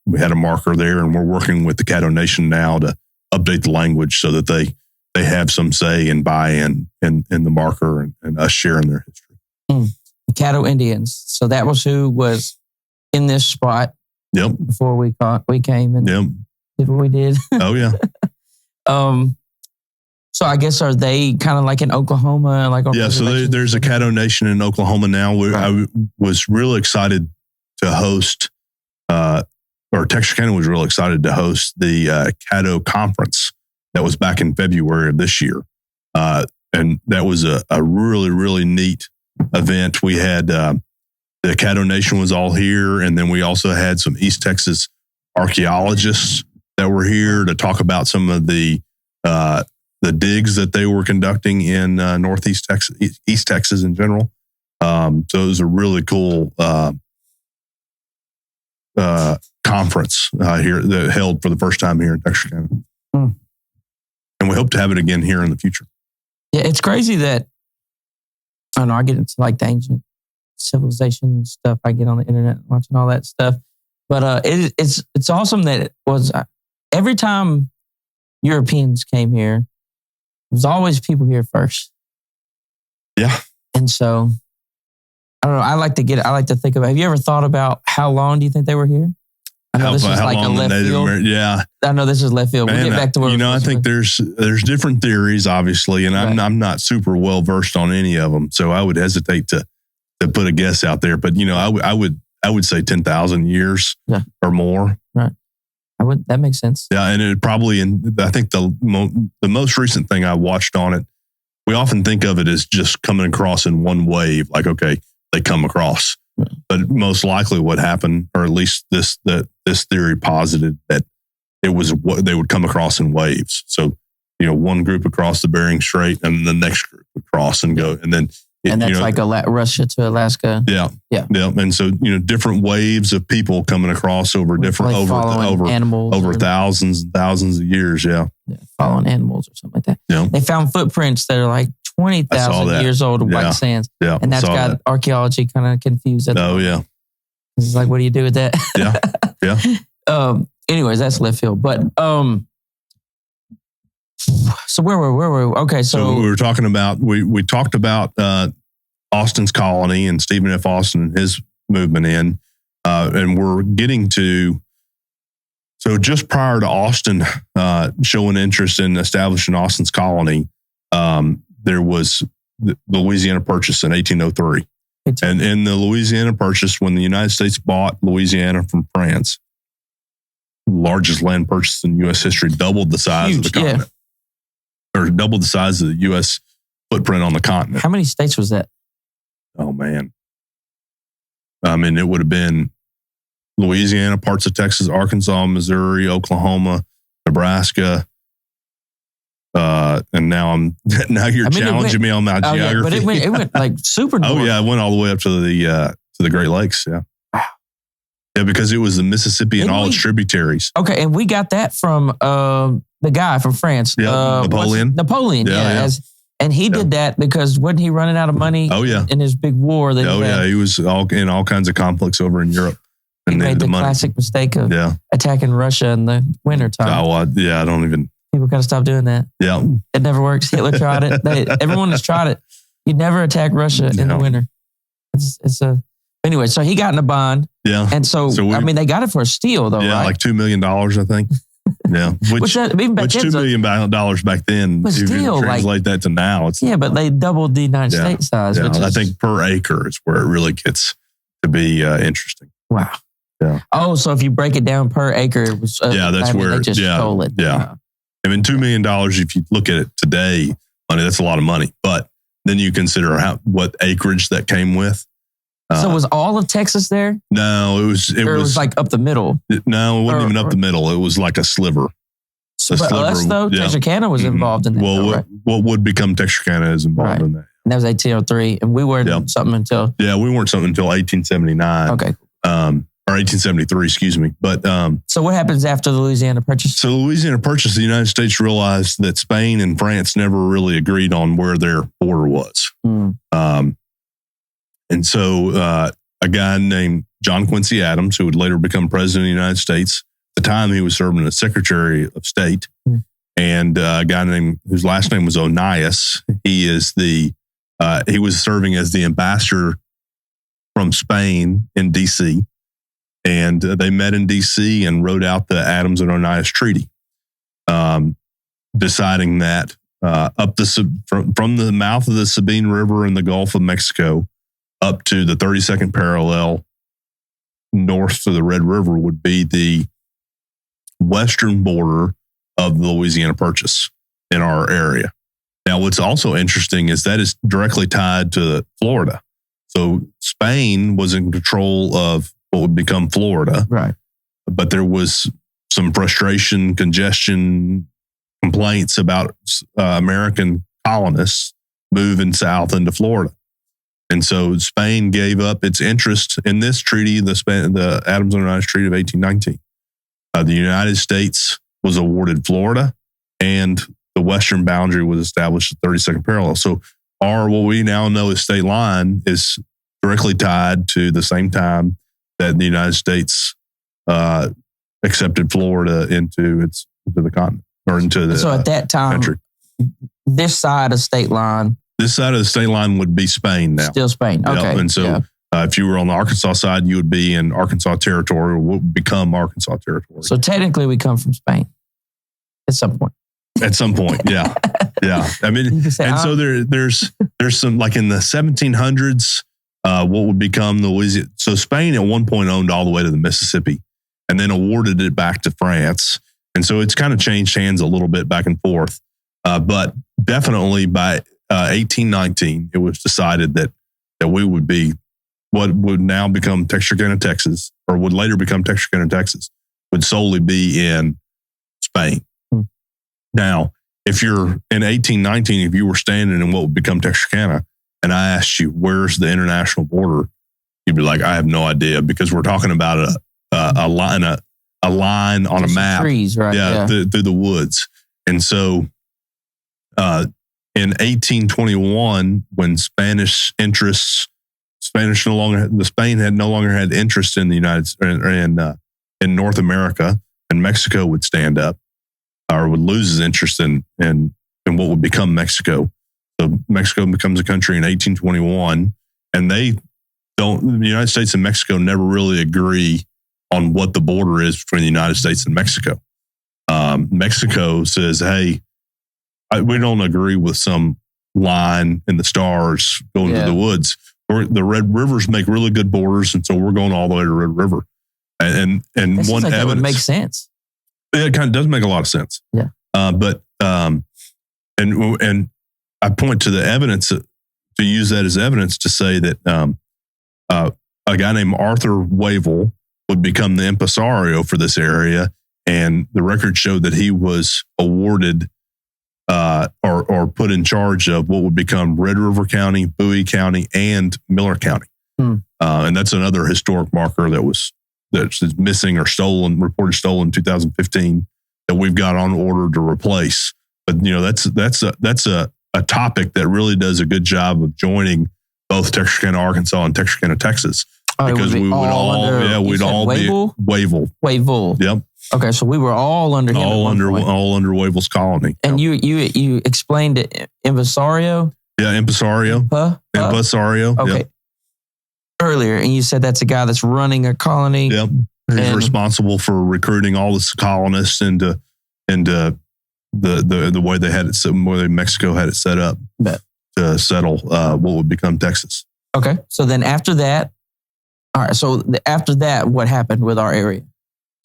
we had a marker there, and we're working with the Caddo Nation now to update the language so that they have some say and buy-in in the marker and us sharing their history. The Caddo Indians. So that was who was in this spot. Yep. Before we came and did what we did. Oh yeah. So I guess are they kind of like in Oklahoma? So there's a Caddo Nation in Oklahoma now. I was really excited to host, or Texarkana was really excited to host the Caddo conference that was back in February of this year. And that was a really, really neat event. We had the Caddo Nation was all here, and then we also had some East Texas archaeologists that were here to talk about some of the digs that they were conducting in Northeast Texas, East Texas in general. So it was a really cool conference here that held for the first time here in Texarkana. And we hope to have it again here in the future. Yeah, it's crazy that, I don't know, I get into like the ancient civilization stuff. I get on the internet watching all that stuff. But it's awesome that it was, every time Europeans came here, there was always people here first. Yeah. And so, I don't know, I like to think about, have you ever thought about how long do you think they were here? I know this is like a left field. Yeah. I know this is left field. We'll get back to where I think there's different theories, obviously, and I'm not super well versed on any of them, so I would hesitate to put a guess out there. But I would say 10,000 years or more. Right. That makes sense. Yeah, and it probably, I think the most recent thing I watched on it, we often think of it as just coming across in one wave, like, okay, they come across. Right. But most likely what happened, or at least this theory posited that it was what they would come across in waves. So, one group across the Bering Strait and the next group would cross and go. And then, And that's like Russia to Alaska. Yeah. And so, different waves of people coming across over different, over thousands and thousands of years. Yeah. Following animals or something like that. Yeah. They found footprints that are like 20,000 years old of white sands. Yeah. And that's got archaeology kind of confused. Yeah. It's like, what do you do with that? Yeah. Anyways, that's left field. But, so where were we? Okay. So we were talking about, we talked about, Austin's colony and Stephen F. Austin and his movement in, and we're getting to, so just prior to Austin showing interest in establishing Austin's colony, there was the Louisiana Purchase in 1803. And in the Louisiana Purchase, when the United States bought Louisiana from France, the largest land purchase in U.S. history, doubled the size of the continent, or doubled the size of the U.S. footprint on the continent. How many states was that? Oh, man. I mean, it would have been Louisiana, parts of Texas, Arkansas, Missouri, Oklahoma, Nebraska. And now you're challenging me on my geography. But it went like super north. Oh, yeah. It went all the way up to the Great Lakes. Yeah. Wow. Yeah, because it was the Mississippi and all its tributaries. Okay. And we got that from the guy from France. Yeah, Napoleon. Napoleon. Yeah. And he did that because wasn't he running out of money? Oh, yeah. In his big war. He was in all kinds of conflicts over in Europe. He made the classic mistake of attacking Russia in the wintertime. Oh, I don't even. People got to stop doing that. Yeah. It never works. Hitler tried it. Everyone has tried it. You never attack Russia in the winter. Anyway, so he got in a bond. Yeah. And so they got it for a steal though, right? Like $2 million, I think. Yeah. Which $2 million back then, if you translate that to now, it's but they doubled the United States size. Yeah, I think per acre is where it really gets to be interesting. Wow. Yeah. Oh, so if you break it down per acre, it was that's where they just stole it. Yeah. I mean, $2 million, if you look at it today, that's a lot of money. But then you consider what acreage that came with. So was all of Texas there? No, it was like up the middle. No, it wasn't even up the middle. It was like a sliver. Texarkana was involved in that. Well, what would become Texarkana is involved in that. And that was 1803, and we weren't something until. Yeah, we weren't something until 1879. Okay. Or 1873, excuse me. But so what happens after the Louisiana Purchase? So the Louisiana Purchase, the United States realized that Spain and France never really agreed on where their border was. And so a guy named John Quincy Adams, who would later become president of the United States, at the time he was serving as Secretary of State, and a guy whose last name was Onias. He was serving as the ambassador from Spain in D.C., and they met in D.C. and wrote out the Adams and Onias Treaty, deciding that from the mouth of the Sabine River in the Gulf of Mexico up to the 32nd parallel north to the Red River would be the western border of the Louisiana Purchase in our area. Now, what's also interesting is that is directly tied to Florida. So Spain was in control of what would become Florida. Right. But there was some frustration, congestion, complaints about American colonists moving south into Florida. And so Spain gave up its interest in this treaty, the Adams and Onias Treaty of 1819. The United States was awarded Florida, and the western boundary was established at 32nd parallel. So what we now know as state line is directly tied to the same time that the United States accepted Florida into the continent or into the So at that time, country. This side of state line. This side of the state line would be Spain now. Still Spain. Okay. Yep. And so if you were on the Arkansas side, you would be in Arkansas territory or would become Arkansas territory. So technically we come from Spain at some point. At some point, yeah. Yeah. I mean, so there's some, like in the 1700s, what would become the Louisiana. So Spain at one point owned all the way to the Mississippi and then awarded it back to France. And so it's kind of changed hands a little bit back and forth. But definitely by 1819, it was decided that we would be what would now become Texarkana, Texas, or would later become Texarkana, Texas, would solely be in Spain. Now, if you're in 1819, if you were standing in what would become Texarkana, and I asked you, where's the international border? You'd be like, I have no idea, because we're talking about a line on a map. Trees, right? Yeah. Through the woods. And so in 1821, when Spain had no longer had interest in the in North America, and Mexico would stand up or would lose his interest in what would become Mexico. So Mexico becomes a country in 1821, and the United States and Mexico never really agree on what the border is between the United States and Mexico. Mexico says, hey, we don't agree with some line in the stars going to the woods. The Red Rivers make really good borders, and so we're going all the way to Red River. And one evidence, that would make sense. It kind of does make a lot of sense. Yeah. And I point to the evidence to use that as evidence to say that a guy named Arthur Wavell would become the impresario for this area, and the records show that he was awarded or put in charge of what would become Red River County, Bowie County, and Miller County. And that's another historic marker that's missing or reported stolen in 2015 that we've got on order to replace. But that's a topic that really does a good job of joining both Texarkana, Arkansas, and Texarkana, Texas, because we'd all be Wavell. Wavell. Yep. Okay, so we were all under him. All under Wavell's colony. And you explained it, impresario. Yeah, impresario. Impresario. Okay. Yep. Earlier, and you said that's a guy that's running a colony. Yep. He's responsible for recruiting all the colonists into the way they had it, the way Mexico had it set up to settle what would become Texas. Okay. So then after that, all right. So after that, what happened with our area?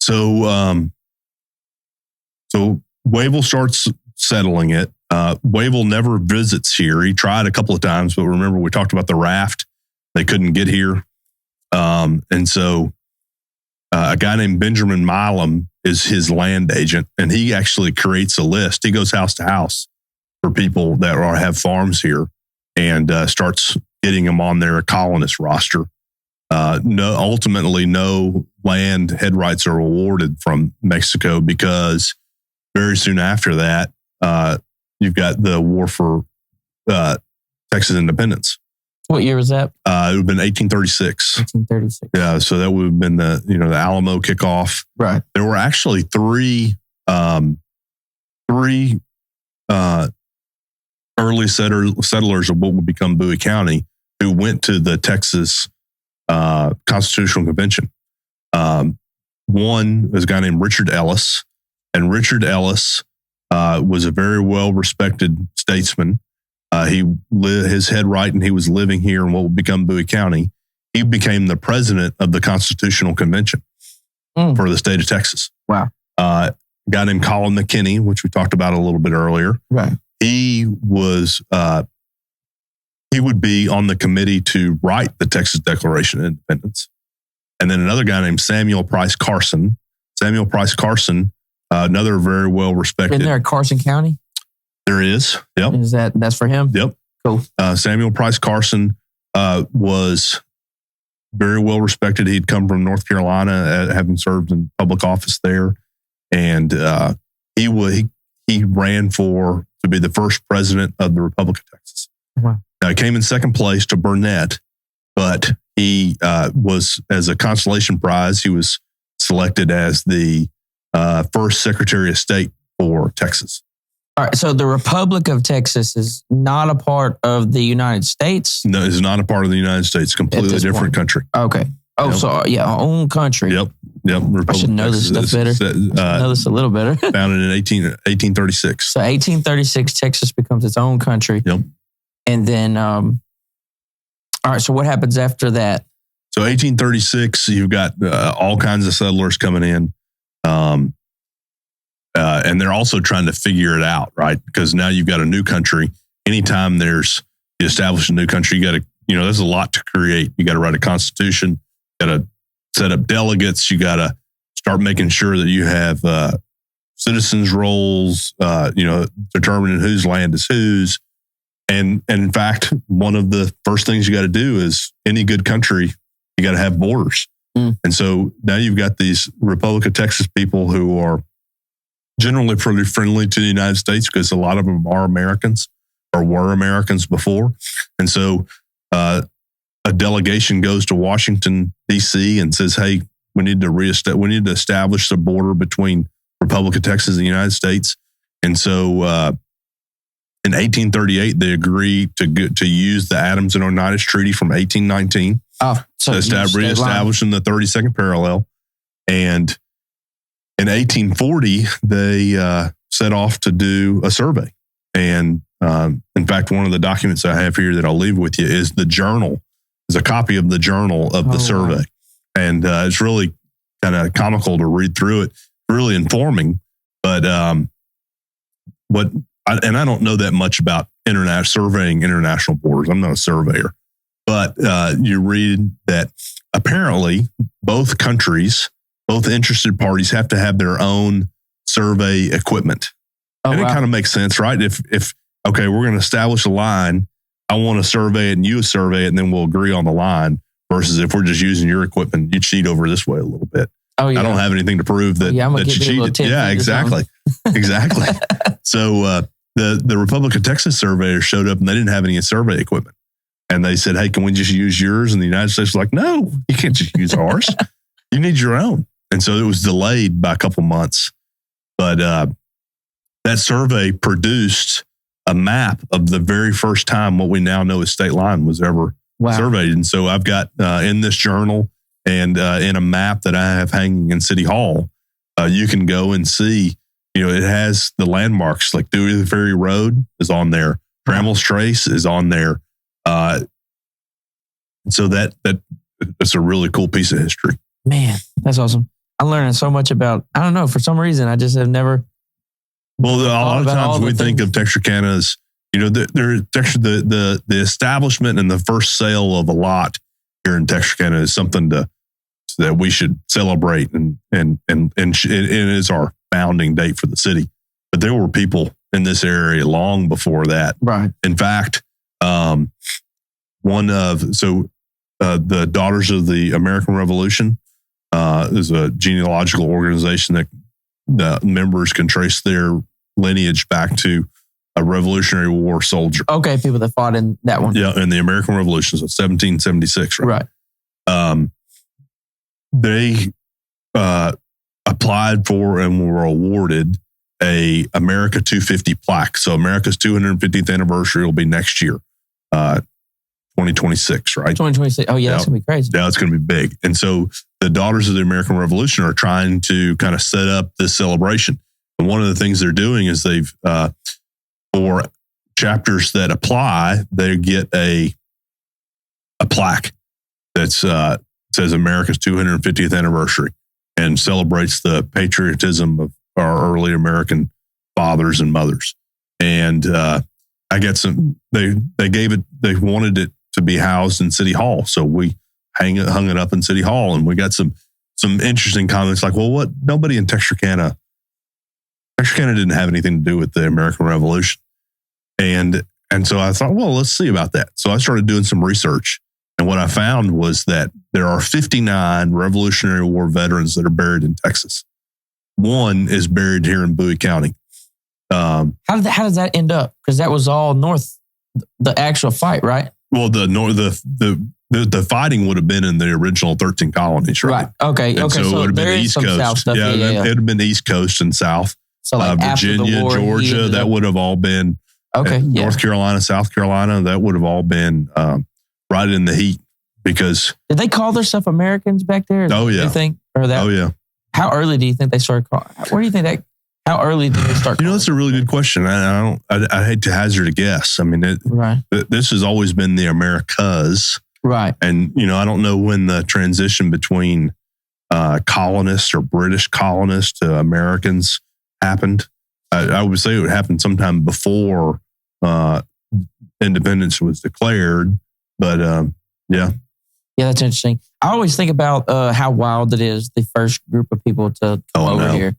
So Wavell starts settling it. Wavell never visits here. He tried a couple of times, but remember we talked about the raft. They couldn't get here. And so a guy named Benjamin Milam is his land agent, and he actually creates a list. He goes house to house for people that have farms here and starts getting them on their colonist roster. Ultimately, no land head rights are awarded from Mexico, because very soon after that, you've got the war for Texas independence. What year was that? It would have been 1836. 1836. Yeah, so that would have been the Alamo kickoff. Right. There were actually three early settlers of what would become Bowie County who went to the Texas Constitutional Convention. One is a guy named Richard Ellis, and Richard Ellis was a very well-respected statesman. His head right, and he was living here in what would become Bowie County. He became the president of the Constitutional Convention for the state of Texas. Wow. A guy named Colin McKinney, which we talked about a little bit earlier. Right. He would be on the committee to write the Texas Declaration of Independence. And then another guy named Samuel Price Carson. Samuel Price Carson, another very well respected. Isn't there a Carson County? There is. Yep. That's for him? Yep. Cool. Samuel Price Carson was very well respected. He'd come from North Carolina, having served in public office there, and he ran to be the first president of the Republic of Texas. Wow. Now, he came in second place to Burnett, but he was, as a consolation prize, he was selected as the first Secretary of State for Texas. All right, so the Republic of Texas is not a part of the United States? No, it's not a part of the United States. Completely different country. Okay. Oh, Yep. So our own country. Yep. Republic I should know this stuff better. I should know this a little better. Founded in 1836. So 1836, Texas becomes its own country. Yep. And then, all right, so what happens after that? So 1836, you've got all kinds of settlers coming in. And they're also trying to figure it out, right? Because now you've got a new country. Anytime you establish a new country, you got to, there's a lot to create. You got to write a constitution, you got to set up delegates, you got to start making sure that you have citizens' roles, determining whose land is whose. And in fact, one of the first things you got to do is any good country, you got to have borders. And so now you've got these Republic of Texas people who are generally pretty friendly to the United States because a lot of them are Americans or were Americans before. And so a delegation goes to Washington, D.C. and says, hey, we need to establish the border between Republic of Texas and the United States. And so in 1838, they agreed to use the Adams and Oneida Treaty from 1819, so reestablishing the 32nd parallel. And in 1840, they set off to do a survey. And in fact, one of the documents I have here that I'll leave with you is the journal, is a copy of the journal of the survey. Wow. And it's really kind of comical to read through it, really informing. But I don't know that much about surveying international borders. I'm not a surveyor. But you read that apparently both countries, both interested parties have to have their own survey equipment. It kind of makes sense, right? If okay, we're going to establish a line, I want to survey it and you survey it, and then we'll agree on the line, versus if we're just using your equipment, you cheat over this way a little bit. Oh, yeah. I don't have anything to prove that, that you cheated. Yeah, exactly. Exactly. So the Republic of Texas surveyors showed up and they didn't have any survey equipment. And they said, hey, can we just use yours? And the United States was like, no, you can't just use ours. You need your own. And so it was delayed by a couple months. But that survey produced a map of the very first time what we now know as state line was ever surveyed. And so I've got in this journal and in a map that I have hanging in City Hall, you can go and see, it has the landmarks, like Dewey the Ferry Road is on there. Tramel's Trace is on there. So that's a really cool piece of history. Man, that's awesome. I'm learning so much about, I don't know, for some reason, I just have never. Well, a lot of times we think of Texarkana as, the establishment and the first sale of a lot here in Texarkana is something that we should celebrate and it is our founding date for the city. But there were people in this area long before that. Right. In fact, the Daughters of the American Revolution is a genealogical organization that the members can trace their lineage back to a Revolutionary War soldier. Okay, people that fought in that one. Yeah, in the American Revolution, so 1776, right? They applied for and were awarded a America 250 plaque. So America's 250th anniversary will be next year, 2026, right? 2026. Oh, yeah, that's going to be crazy. Yeah, it's going to be big. And so the Daughters of the American Revolution are trying to kind of set up this celebration. And one of the things they're doing is they've, for chapters that apply, they get a plaque that says America's 250th anniversary and celebrates the patriotism of our early American fathers and mothers. And I got some, they wanted it to be housed in City Hall. So we hung it up in City Hall, and we got some interesting comments like, well, nobody in Texarkana didn't have anything to do with the American Revolution. And so I thought, well, let's see about that. So I started doing some research. And what I found was that there are 59 Revolutionary War veterans that are buried in Texas. One is buried here in Bowie County. How does that end up? Because that was all north, the actual fight, right? Well, the fighting would have been in the original 13 colonies, right? Okay. And so it would have been East Coast. It would have been East Coast and South. So like Virginia, Georgia, that would have all been. North Carolina, South Carolina, that would have all been right in the heat because. Did they call their stuff Americans back there? Oh, yeah. Do you think? Or that? Oh, yeah. How early do you think they started calling? Where do you think that? How early did they start? That's a really good question. I hate to hazard a guess. I mean, this has always been the Americas. Right. And, I don't know when the transition between colonists or British colonists to Americans happened. I would say it would happen sometime before independence was declared. But yeah. Yeah, that's interesting. I always think about how wild it is, the first group of people to come over here.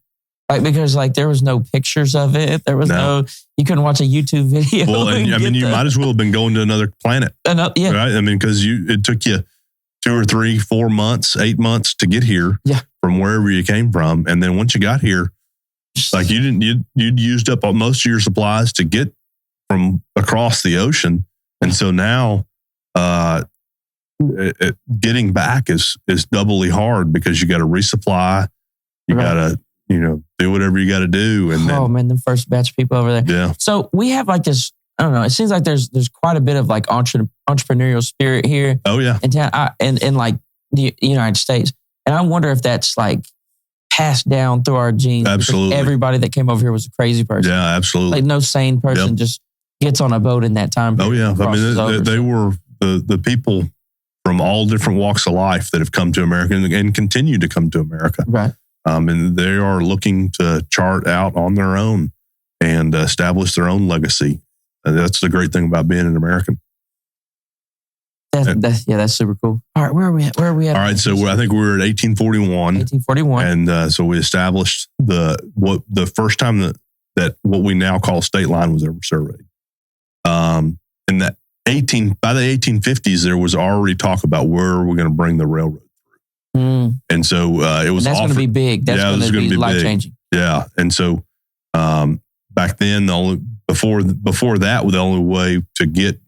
Like, because like there was no pictures of it. There was no you couldn't watch a YouTube video. Well, and I mean, you might as well have been going to another planet. Yeah. Right? I mean, because it took you 2 or 3, 4 months, 8 months to get here from wherever you came from. And then once you got here, like you'd used up most of your supplies to get from across the ocean. And so now getting back is doubly hard because you got to resupply. You got to, do whatever you got to do. And then the first batch of people over there. Yeah. So we have like this, I don't know, it seems like there's quite a bit of like entrepreneurial spirit here. Oh yeah. In town, in like the United States. And I wonder if that's like passed down through our genes. Absolutely. Everybody that came over here was a crazy person. Yeah, absolutely. Like no sane person just gets on a boat in that time. Oh yeah. I mean, they were the people from all different walks of life that have come to America and continue to come to America. Right. And they are looking to chart out on their own and establish their own legacy. That's the great thing about being an American. That's super cool. All right, where are we at? All right, so I think we were at 1841. 1841. And so we established the first time that what we now call state line was ever surveyed. And that by the 1850s, there was already talk about where we're going to bring the railroad through. And so it was. And that's going to be big. That's going to be life changing. Yeah, and so back then, before that, the only way to get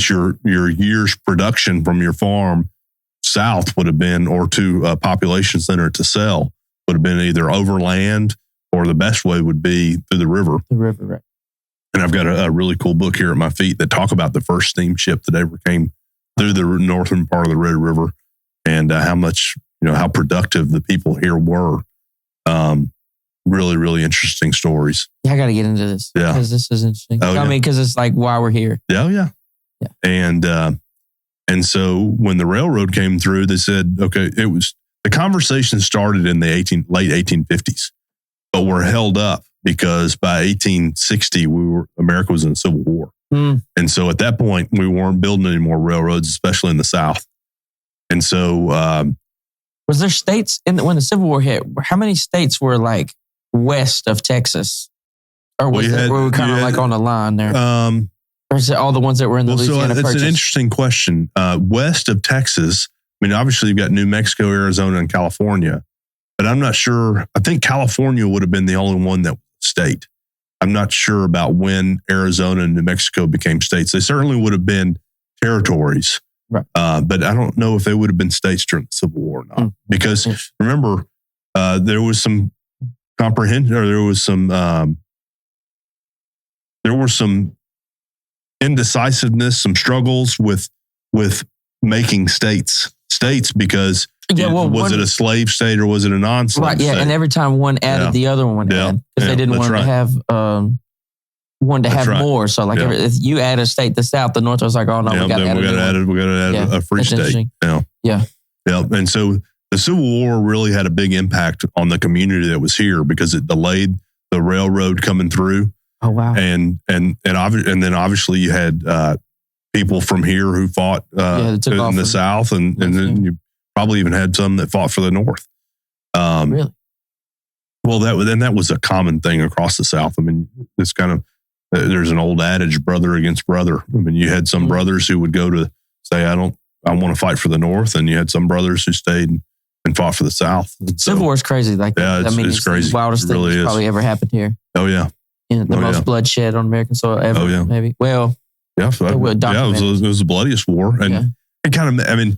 your year's production from your farm south would have been, or to a population center to sell, would have been either overland, or the best way would be through the river. The river, right. And I've got a really cool book here at my feet that talk about the first steamship that ever came through the northern part of the Red River, and how much, how productive the people here were. Really, really interesting stories. Yeah, I got to get into this. Yeah. Because this is interesting. Oh, I mean, because it's like why we're here. Yeah, yeah. And so when the railroad came through, they said, okay, the conversation started in the late 1850s, but we're held up because by 1860, America was in a civil war. And so at that point, we weren't building any more railroads, especially in the South. And so, was there states when the Civil War hit? How many states were like west of Texas, or were we kind of like on the line there? Or is it all the ones that were in the Louisiana Purchase? It's an interesting question. West of Texas, I mean, obviously you've got New Mexico, Arizona, and California, but I'm not sure. I think California would have been the only one that was state. I'm not sure about when Arizona and New Mexico became states. They certainly would have been territories. Right. But I don't know if they would have been states during the Civil War or not. Because remember, there was some comprehension, or there was some indecisiveness, some struggles with making states because was it a slave state or was it a non-slave state? And every time one added, the other one added, because they didn't want to have more. So like if you add a state, the South, the North was like, oh no, we got to add a free state. Yeah. And so the Civil War really had a big impact on the community that was here because it delayed the railroad coming through. Oh wow! And then obviously you had people from here who fought in the South, and then you probably even had some that fought for the North. Really? Well, that was a common thing across the South. I mean, it's kind of there's an old adage, brother against brother. I mean, you had some brothers who would go to say, I want to fight for the North, and you had some brothers who stayed and fought for the South. Civil War is crazy. Like it's crazy. The wildest thing that's probably ever happened here. Oh yeah. The most bloodshed on American soil ever. Oh yeah. Maybe. Well. Yeah. It was the bloodiest war, and it kind of. I mean,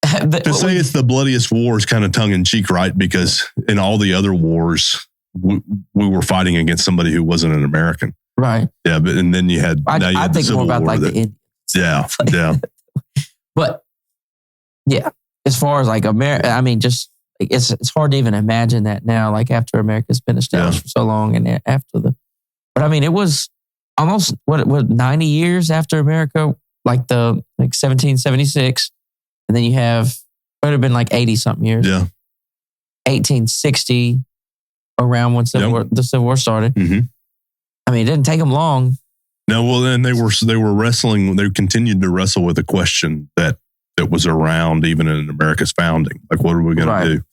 to say it's the bloodiest war is kind of tongue in cheek, right? Because in all the other wars, we were fighting against somebody who wasn't an American. Right. Yeah, and then you had. I think more about like the Indians. Yeah. But yeah, as far as like America, I mean, just it's hard to even imagine that now. Like after America's been established for so long, and after but I mean, it was almost what 90 years after America, like 1776, and then you have it would have been like 80 something years. Yeah. 1860, around when the Civil War started. Mm-hmm. I mean, it didn't take them long. No, well, then they were wrestling. They continued to wrestle with a question that was around even in America's founding. Like, what are we going to do?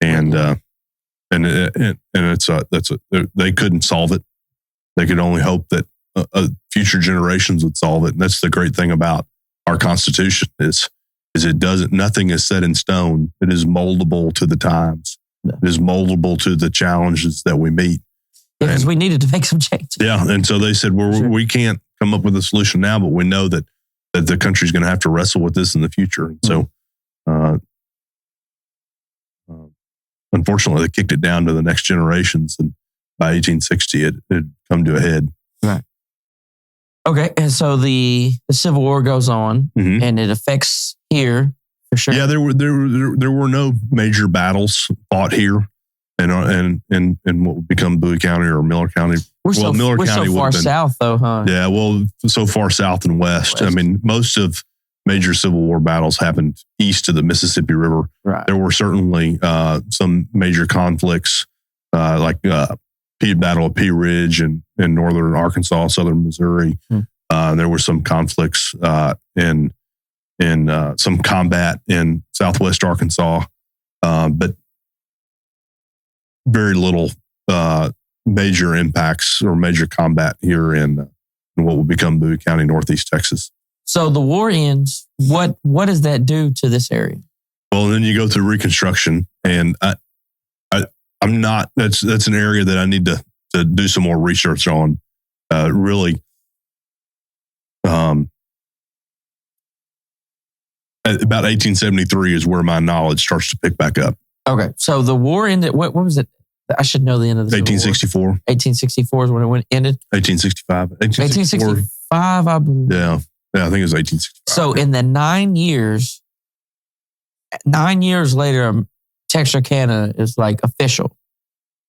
and they couldn't solve it. They could only hope that future generations would solve it. And that's the great thing about our Constitution is nothing is set in stone. It is moldable to the times. Yeah. It is moldable to the challenges that we meet. Yeah, because we needed to make some changes. Yeah, and so they said, well, we can't come up with a solution now, but we know that the country's going to have to wrestle with this in the future. And so, unfortunately, they kicked it down to the next generations, and by 1860, it had come to a head. Right. Okay, and so the Civil War goes on, and it affects here for sure. Yeah, there were no major battles fought here, and what would become Bowie County or Miller County. Miller County so far south, though, huh? Yeah, well, so far south and west. I mean, most of major Civil War battles happened east of the Mississippi River. Right. There were certainly some major conflicts, like Battle of Pea Ridge in northern Arkansas, southern Missouri. There were some conflicts in some combat in southwest Arkansas, but very little major impacts or major combat here in what will become Bowie County, northeast Texas. So the war ends. What does that do to this area? Well, then you go through Reconstruction, and I'm not. That's an area that I need to do some more research on. Really, about 1873 is where my knowledge starts to pick back up. Okay, so the war ended. What was it? I should know the end of the 1864. 1864 is when it ended. 1865. 1865, I believe. Yeah, I think it was 1865. So in the 9 years later, Texarkana is like official.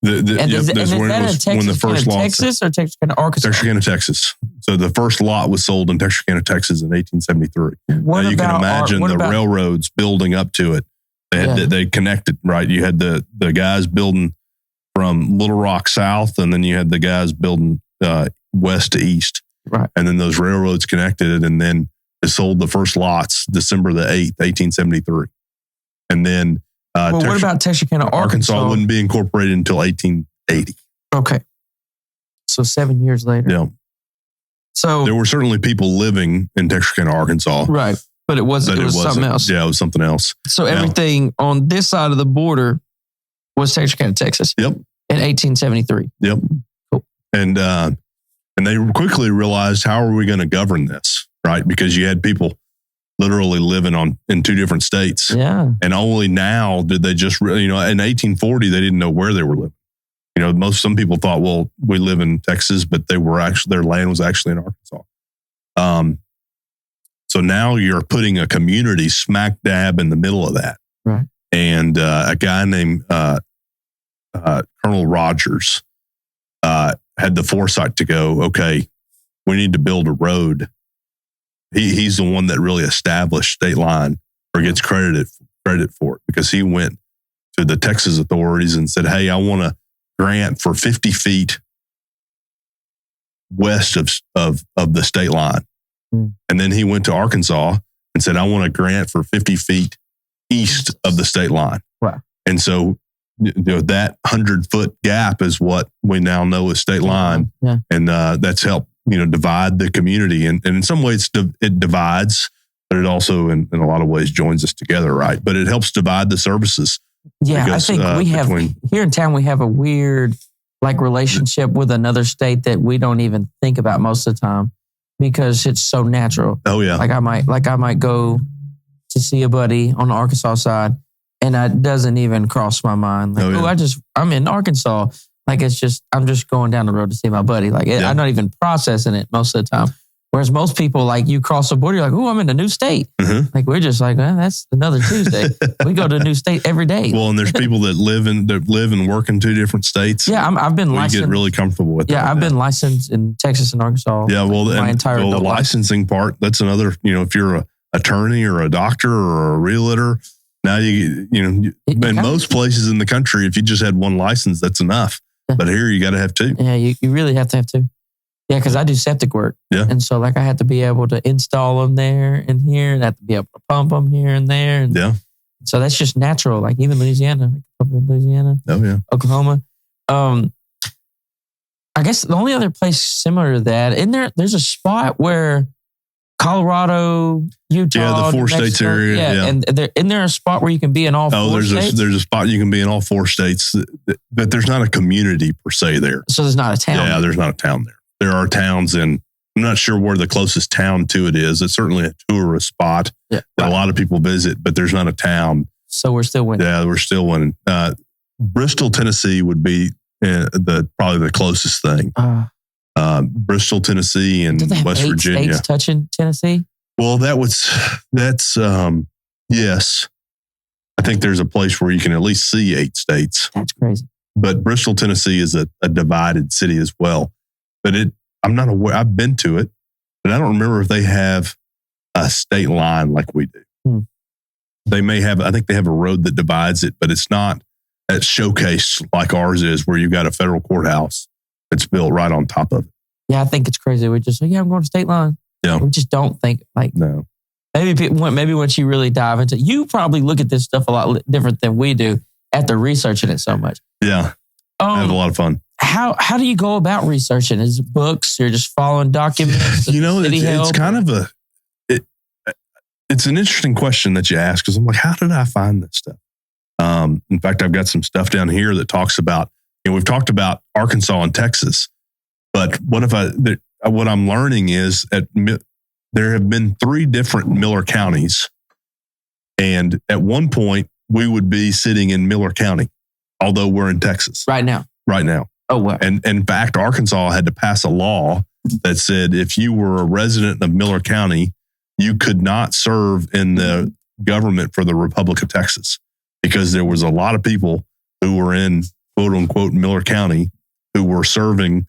Is that when the first lot, Texas or Texarkana, Arkansas? Texarkana, Texas. So the first lot was sold in Texarkana, Texas in 1873. You can imagine the railroads building up to it. They connected, right? You had the guys building from Little Rock south, and then you had the guys building west to east. Right. And then those railroads connected it, and then it sold the first lots December the 8th, 1873. And then what about Texarkana, Arkansas? Wouldn't be incorporated until 1880. Okay. So 7 years later. Yeah. So there were certainly people living in Texarkana, Arkansas. Right. But it was something else. Yeah, it was something else. So everything on this side of the border was Texarkana, Texas. Yep. In 1873. Yep. Cool. And they quickly realized, how are we going to govern this? Right? Because you had people literally living in two different states. Yeah. And only now did they just, in 1840, they didn't know where they were living. Some people thought, well, we live in Texas, but their land was actually in Arkansas. So now you're putting a community smack dab in the middle of that. Right. And a guy named Colonel Rogers had the foresight to go, okay, we need to build a road. He's the one that really established state line, or gets credit for it, because he went to the Texas authorities and said, hey, I want a grant for 50 feet west of the state line. And then he went to Arkansas and said, I want a grant for 50 feet east of the state line. Wow. And so that 100-foot gap is what we now know as state line. Yeah. And that's helped divide the community. And in some ways it divides, but it also in a lot of ways joins us together, right? But it helps divide the services. Yeah, because, I think we have, here in town, we have a weird relationship with another state that we don't even think about most of the time, because it's so natural. Oh yeah. I might go to see a buddy on the Arkansas side, and it doesn't even cross my mind. I'm in Arkansas. Like, I'm just going down the road to see my buddy. I'm not even processing it most of the time. Whereas most people, you cross the border, you're like, oh, I'm in a new state. Mm-hmm. We're just like, that's another Tuesday. We go to a new state every day. Well, and there's people that live and work in two different states. Yeah, I've been licensed. Get really comfortable with that. Yeah, I've been licensed in Texas and Arkansas. Yeah, well, my entire the licensing part, that's another, if you're an attorney or a doctor or a realtor, now in most places in the country, if you just had one license, that's enough. Yeah. But here you got to have two. Yeah, you really have to have two. Yeah, because I do septic work. Yeah. And so I had to be able to install them there and here, and I have to be able to pump them here and there. And yeah. So that's just natural. Like even Louisiana, up in Louisiana, Oklahoma. I guess the only other place similar to that, there's a spot where Colorado, Utah, the 4 states area. And isn't there a spot where you can be in all 4 states? There's a spot you can be in all 4 states, but there's not a community per se there. So there's not a town. Yeah, there's not a town there. There are towns I'm not sure where the closest town to it is. It's certainly a tourist spot that a lot of people visit, but there's not a town. So we're still winning. Yeah, we're still winning. Bristol, Tennessee would be probably the closest thing. Bristol, Tennessee, and West Virginia. States touching Tennessee? Well, that's yes. I think there's a place where you can at least see 8 states. That's crazy. But Bristol, Tennessee is a divided city as well. But I'm not aware. I've been to it, but I don't remember if they have a state line like we do. They may have. I think they have a road that divides it, but it's not that showcase like ours is, where you got a federal courthouse that's built right on top of it. Yeah, I think it's crazy. We just say, I'm going to state line. Yeah, we just don't think no. Maybe once you really dive into, you probably look at this stuff a lot different than we do after researching it so much. Yeah, I have a lot of fun. How do you go about researching? Is it books? You're just following documents? It's kind of it's an interesting question that you ask, because I'm like, how did I find this stuff? In fact, I've got some stuff down here that talks about, we've talked about Arkansas and Texas, but what I'm learning is there have been 3 different Miller counties. And at one point we would be sitting in Miller County, although we're in Texas. Right now. Oh, wow. And in fact, Arkansas had to pass a law that said if you were a resident of Miller County, you could not serve in the government for the Republic of Texas, because there was a lot of people who were in quote unquote Miller County who were serving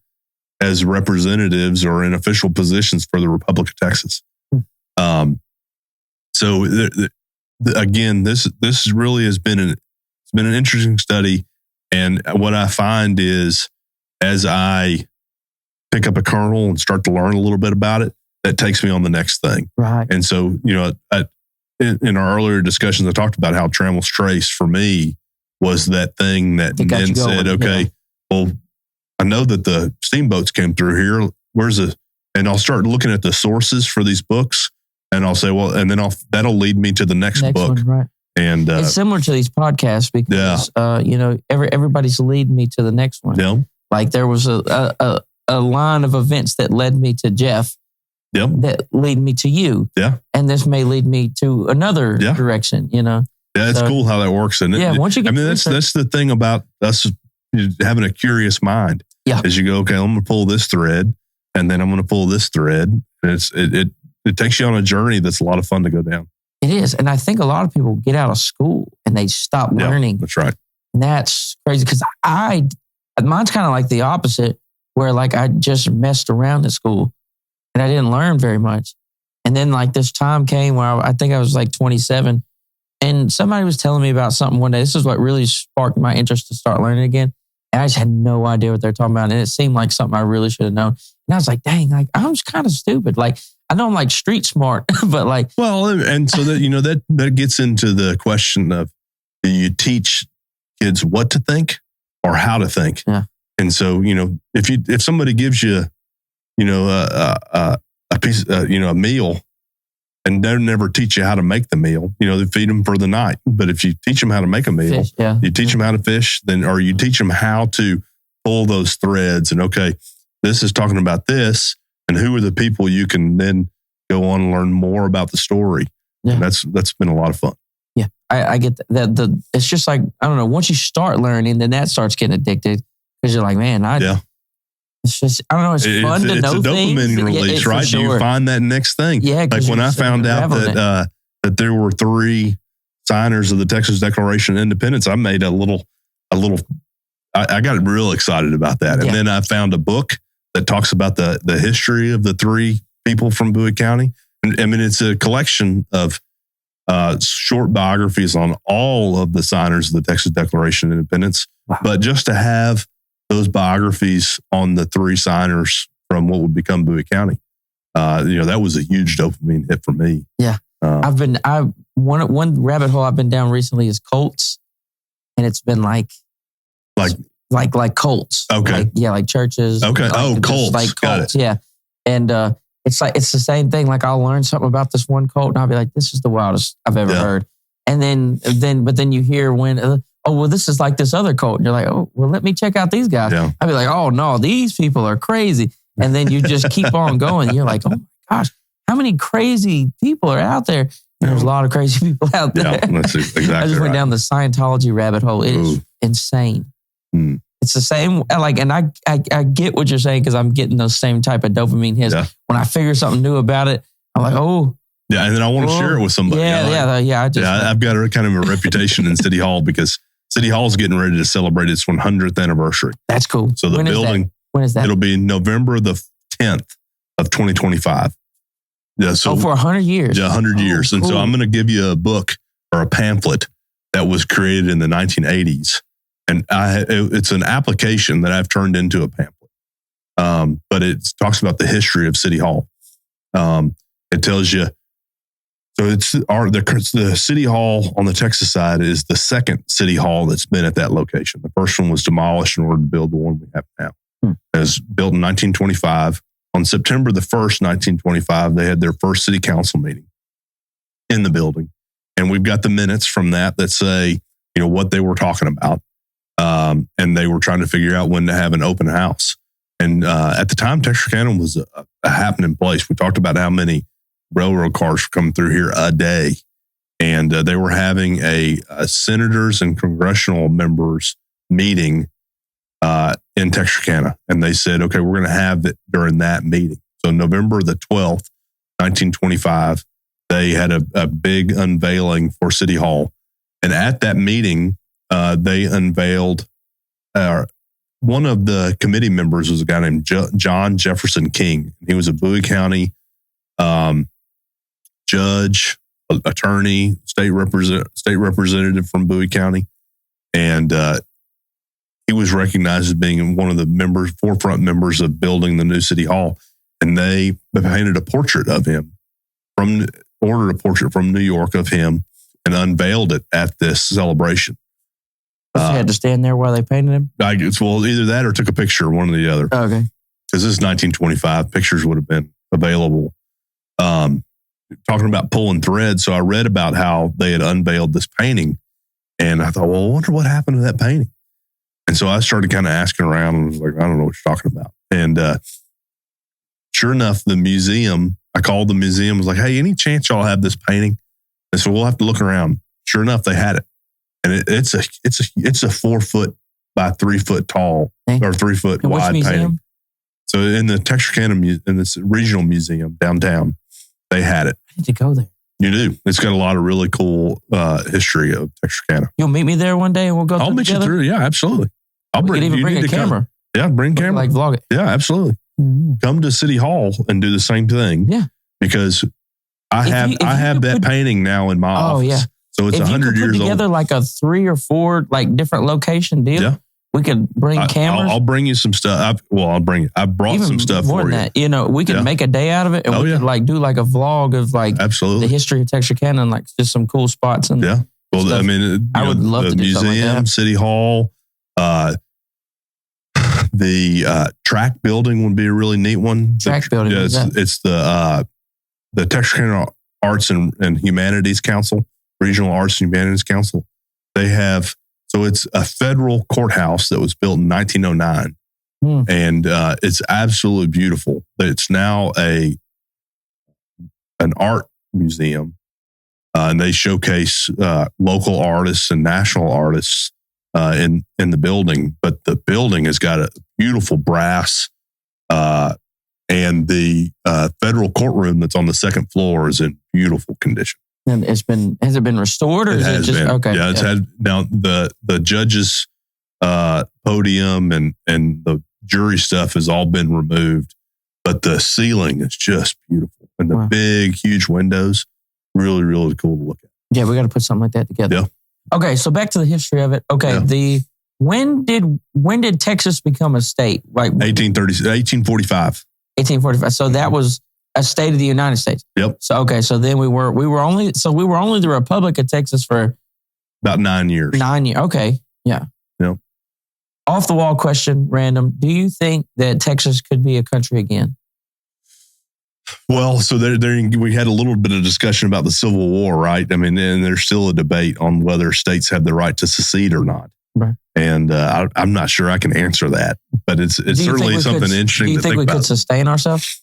as representatives or in official positions for the Republic of Texas. So again, this really has been an interesting study. And what I find is, as I pick up a kernel and start to learn a little bit about it, that takes me on the next thing. Right. And so, in our earlier discussions, I talked about how Trammell's Trace for me was that thing that then said, okay, well, I know that the steamboats came through here. And I'll start looking at the sources for these books, and I'll say, well, and then that'll lead me to the next book. One, right. And it's similar to these podcasts because, everybody's leading me to the next one. Yeah. Like there was a line of events that led me to Jeff. Yep. That lead me to you. Yeah. And this may lead me to another direction, Yeah, it's cool how that works. And once you get that's the thing about us having a curious mind. Yeah. As you go, okay, I'm going to pull this thread, and then I'm going to pull this thread. And it takes you on a journey that's a lot of fun to go down. It is. And I think a lot of people get out of school and they stop learning. That's right. And that's crazy, because mine's kind of like the opposite, where like I just messed around at school and I didn't learn very much. And then like this time came where I think I was like 27, and somebody was telling me about something one day. This is what really sparked my interest to start learning again. And I just had no idea what they're talking about. And it seemed like something I really should have known. And I was like, dang, like I was kind of stupid. Like I know I'm like street smart, but like. Well, and so that, that gets into the question of, do you teach kids what to think or how to think? Yeah. And so, if somebody gives you, a piece, a meal, and they never teach you how to make the meal, they feed them for the night. But if you teach them how to make a meal, you teach them how to fish, or you teach them how to pull those threads, and okay, this is talking about this, and who are the people you can then go on and learn more about the story. Yeah. And that's been a lot of fun. Yeah, I get that. It's just like, I don't know, once you start learning, then that starts getting addicted, because you're like, man, it's just, I don't know, it's fun to know things. It's a dopamine release, right? Sure. You find that next thing. Yeah. Like when I found out that there were 3 signers of the Texas Declaration of Independence, I made I got real excited about that. And then I found a book that talks about the history of the 3 people from Bowie County. And I mean, it's a collection of short biographies on all of the signers of the Texas Declaration of Independence. Wow. But just to have those biographies on the 3 signers from what would become Bowie County, that was a huge dopamine hit for me. Yeah. one rabbit hole I've been down recently is cults, and it's been like cults. Okay. Like churches. Okay. Cults. Like cults. Got it. Yeah. And it's the same thing. Like I'll learn something about this one cult, and I'll be like, "This is the wildest I've ever heard." And then you hear when, this is like this other cult, and you're like, "Oh, well, let me check out these guys." Yeah. I'll be like, "Oh no, these people are crazy." And then you just keep on going. You're like, "Oh my gosh, how many crazy people are out there?" And there's a lot of crazy people out there. Yeah, that's exactly I just went down the Scientology rabbit hole. It is insane. Hmm. It's the same, and I get what you're saying because I'm getting those same type of dopamine hits. Yeah. When I figure something new about it, I'm like, oh. Yeah, and then I want to share it with somebody. I've got a kind of a reputation in City Hall because City Hall is getting ready to celebrate its 100th anniversary. That's cool. So the building, when is that? It'll be November the 10th of 2025. Yeah, so for 100 years. Yeah, 100 years. And so I'm going to give you a book or a pamphlet that was created in the 1980s. And it's an application that I've turned into a pamphlet. But it talks about the history of City Hall. It tells you, so it's the City Hall on the Texas side is the second City Hall that's been at that location. The first one was demolished in order to build the one we have now. It was built in 1925. On September the 1st, 1925, they had their first city council meeting in the building. And we've got the minutes from that say, what they were talking about. And they were trying to figure out when to have an open house. And at the time, Texarkana was a happening place. We talked about how many railroad cars were coming through here a day. And they were having a senators and congressional members meeting in Texarkana. And they said, okay, we're going to have it during that meeting. So November the 12th, 1925, they had a big unveiling for City Hall. And at that meeting, they unveiled one of the committee members was a guy named John Jefferson King. He was a Bowie County judge, attorney, state representative from Bowie County. And he was recognized as being one of the forefront members of building the new City Hall. And they painted a portrait of him, ordered a portrait from New York of him and unveiled it at this celebration. You had to stand there while they painted him? Either that or took a picture, one or the other. Okay. Because this is 1925, pictures would have been available. Talking about pulling thread, so I read about how they had unveiled this painting, and I thought, well, I wonder what happened to that painting. And so I started kind of asking around, and was like, I don't know what you're talking about. And sure enough, the museum, I called the museum, was like, hey, any chance y'all have this painting? And so we'll have to look around. Sure enough, they had it. And it's a 4 foot by 3 foot tall or 3 foot wide painting. So in the Texarkana, in this regional museum downtown, they had it. I need to go there. You do. It's got a lot of really cool history of Texarkana. You'll meet me there one day and we'll go through. I'll meet you through. Yeah, absolutely. We can even bring a camera. Yeah, bring a camera. Like vlog it. Yeah, absolutely. Mm-hmm. Come to City Hall and do the same thing. Yeah. Because I have that painting now in my office. Oh, yeah. So it's 100 years old. If you put together like a 3 or 4 like different location deal, we could bring cameras. I'll bring you some stuff. I brought some stuff more for than you. That. We could make a day out of it, and we could like do like a vlog of like absolutely the history of Texarkana and like just some cool spots. And well, stuff. I mean, I would love to do museum, something like that. City Hall, the track building would be a really neat one. Track building, it's the Texarkana Arts and Humanities Council, Regional Arts and Humanities Council. They have. So it's a federal courthouse that was built in 1909, and it's absolutely beautiful. It's now an art museum, and they showcase local artists and national artists in the building. But the building has got a beautiful brass, and the federal courtroom that's on the second floor is in beautiful condition. And has it been restored or is it just okay? Yeah, it's had now the judges' podium and the jury stuff has all been removed, but the ceiling is just beautiful. And the big, huge windows, really, really cool to look at. Yeah, we got to put something like that together. Yeah. Okay, so back to the history of it. Okay, when did Texas become a state? Like 1845. 1845. So that was a state of the United States. Yep. So okay, so then we were only the Republic of Texas for about 9 years. 9 years. Okay. Yeah. Yep. Off the wall question, random. Do you think that Texas could be a country again? Well, so we had a little bit of discussion about the Civil War, right? I mean, and there's still a debate on whether states have the right to secede or not. Right. And I'm not sure I can answer that, but it's certainly something interesting to think about. Do you think we could sustain ourselves?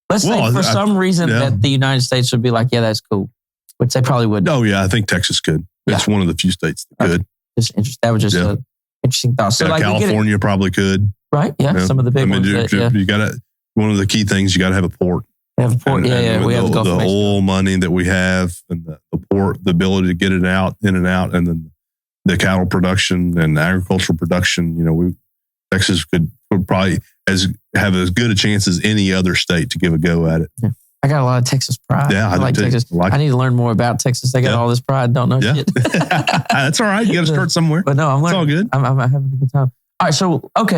Let's say for some reason that the United States would be like, yeah, that's cool, which they probably wouldn't. Oh, yeah, I think Texas could. It's one of the few states that could. Just interesting. That was just an interesting thought. So California probably could. Right, yeah, some of the big ones. You got to, one of the key things, you got to have a port. Have a port, and we have the oil money that we have, and the port, the ability to get it out, in and out, and then the cattle production and agricultural production. Texas would probably have as good a chance as any other state to give a go at it. Yeah. I got a lot of Texas pride. Yeah, I like Texas. I need to learn more about Texas. They got all this pride. Don't know shit. That's all right. You got to start somewhere. But no, I'm learning. It's all good. I'm having a good time. All right,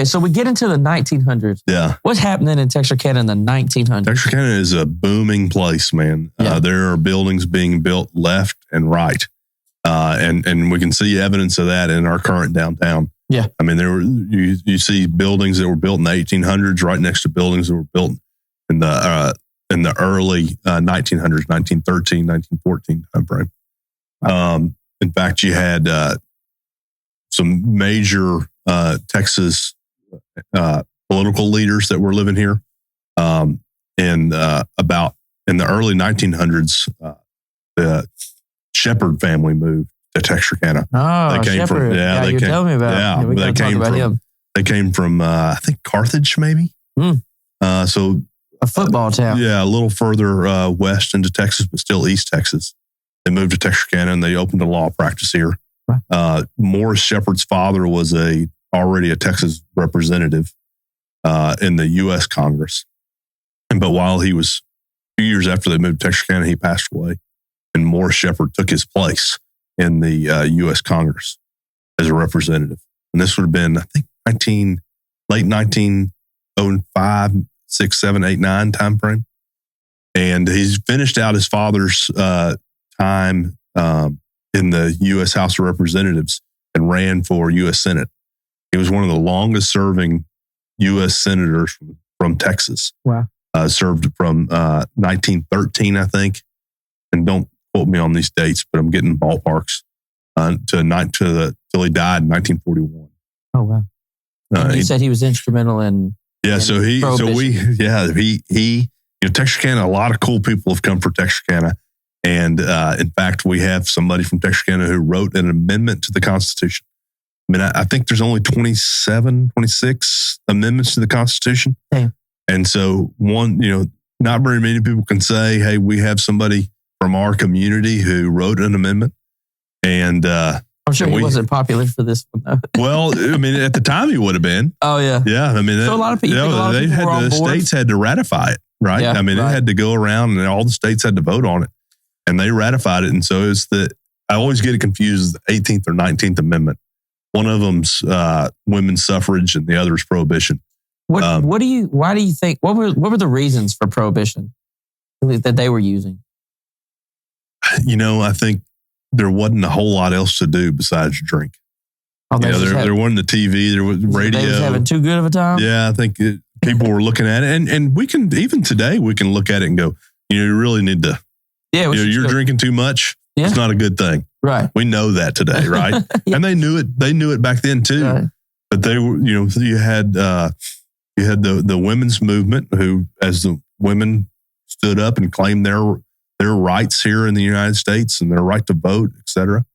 so we get into the 1900s. Yeah. What's happening in Texarkana in the 1900s? Texarkana is a booming place, man. Yeah. There are buildings being built left and right. And we can see evidence of that in our current downtown. Yeah. I mean, you see buildings that were built in the 1800s right next to buildings that were built in the early 1900s, 1913, 1914 timeframe. Wow. In fact, you had some major Texas political leaders that were living here. In the early 1900s, the Shepherd family moved to Texarkana. Oh, they came Shepherd. From, you tell me about. Yeah, we got to talk about him. They came from I think Carthage, maybe. So a football town. Yeah, a little further west into Texas, but still East Texas. They moved to Texarkana and they opened a law practice here. Right. Morris Shepherd's father was already a Texas representative in the U.S. Congress. But while he was 2 years after they moved to Texarkana, he passed away. And Morris Shepherd took his place in the U.S. Congress as a representative. And this would have been, I think, late 1905, 6, 7, 8, 9 timeframe. And he's finished out his father's time in the U.S. House of Representatives and ran for U.S. Senate. He was one of the longest serving U.S. senators from Texas. Wow. Served from 1913, I think. And don't quote me on these dates, but I'm getting ballparks till he died in 1941. Oh, wow. He said he was instrumental in. Yeah. Texarkana, a lot of cool people have come from Texarkana. And in fact, we have somebody from Texarkana who wrote an amendment to the Constitution. I mean, I think there's only 26 amendments to the Constitution. Damn. And so not very many people can say, hey, we have somebody from our community who wrote an amendment. And I'm sure he wasn't popular for this one, though. Well, I mean, at the time he would have been. Oh, yeah. Yeah. I mean, so a lot of people, the states had to ratify it, right? Yeah, I mean, it had to go around and all the states had to vote on it. And they ratified it. And so I always get it confused, the 18th or 19th Amendment. One of them's women's suffrage and the other is prohibition. Why do you think, what were the reasons for prohibition that they were using? I think there wasn't a whole lot else to do besides drink. Oh, there wasn't the TV, there was radio. They was having too good of a time? Yeah, I think people were looking at it. And we can, even today, we can look at it and go, you really need to, you're drinking too much. Yeah. It's not a good thing. Right. We know that today, right? Yeah. And they knew it. They knew it back then too. Right. But they were, you had the women's movement who, as the women stood up and claimed their rights here in the United States and their right to vote, et cetera.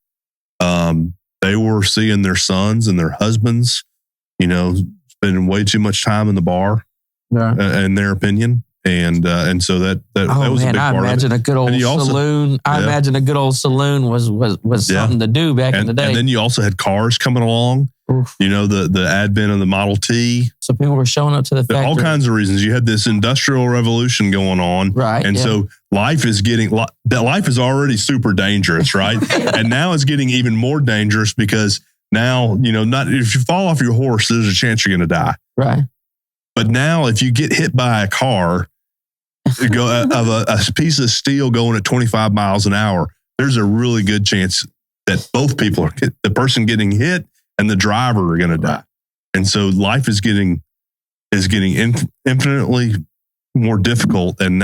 They were seeing their sons and their husbands, spending way too much time in the bar, in their opinion. And so that was a big part of it. I imagine a good old saloon. I imagine a good old saloon was something to do back in the day. And then you also had cars coming along. Oof. The advent of the Model T. So people were showing up to the factory. All kinds of reasons. You had this industrial revolution going on. Right. And so life is already super dangerous, right? And now it's getting even more dangerous because now, if you fall off your horse, there's a chance you're going to die. Right. But now if you get hit by a car, of a piece of steel going at 25 miles an hour, there's a really good chance that both people are, the person getting hit and the driver are going to die. And so life is getting infinitely more difficult, and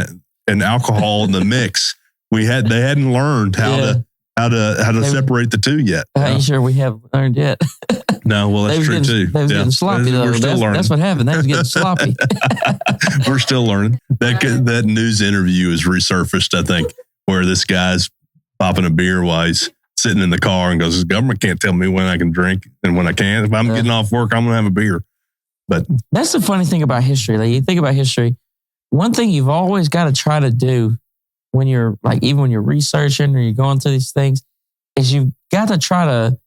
alcohol in the mix. They hadn't learned how to separate the two yet. I ain't sure we have learned yet. No, well, that's true too. They was getting sloppy though. We're still learning. That's what happened. They was getting sloppy. We're still learning. That news interview is resurfaced, I think, where this guy's popping a beer while he's sitting in the car and goes, "The government can't tell me when I can drink and when I can't. If I'm getting off work, I'm gonna have a beer." But that's the funny thing about history. Like, you think about history, one thing you've always got to try to do when you're even when you're researching or you're going through these things, is you've got to try to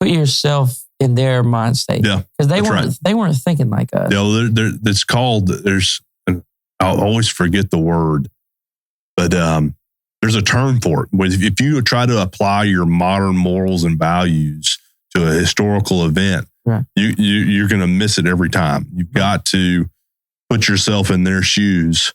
put yourself in their mind state. Yeah, because they weren't thinking like us. Yeah, it's called. I'll always forget the word, but there's a term for it. If you try to apply your modern morals and values to a historical event, right, you're going to miss it every time. You've got to put yourself in their shoes.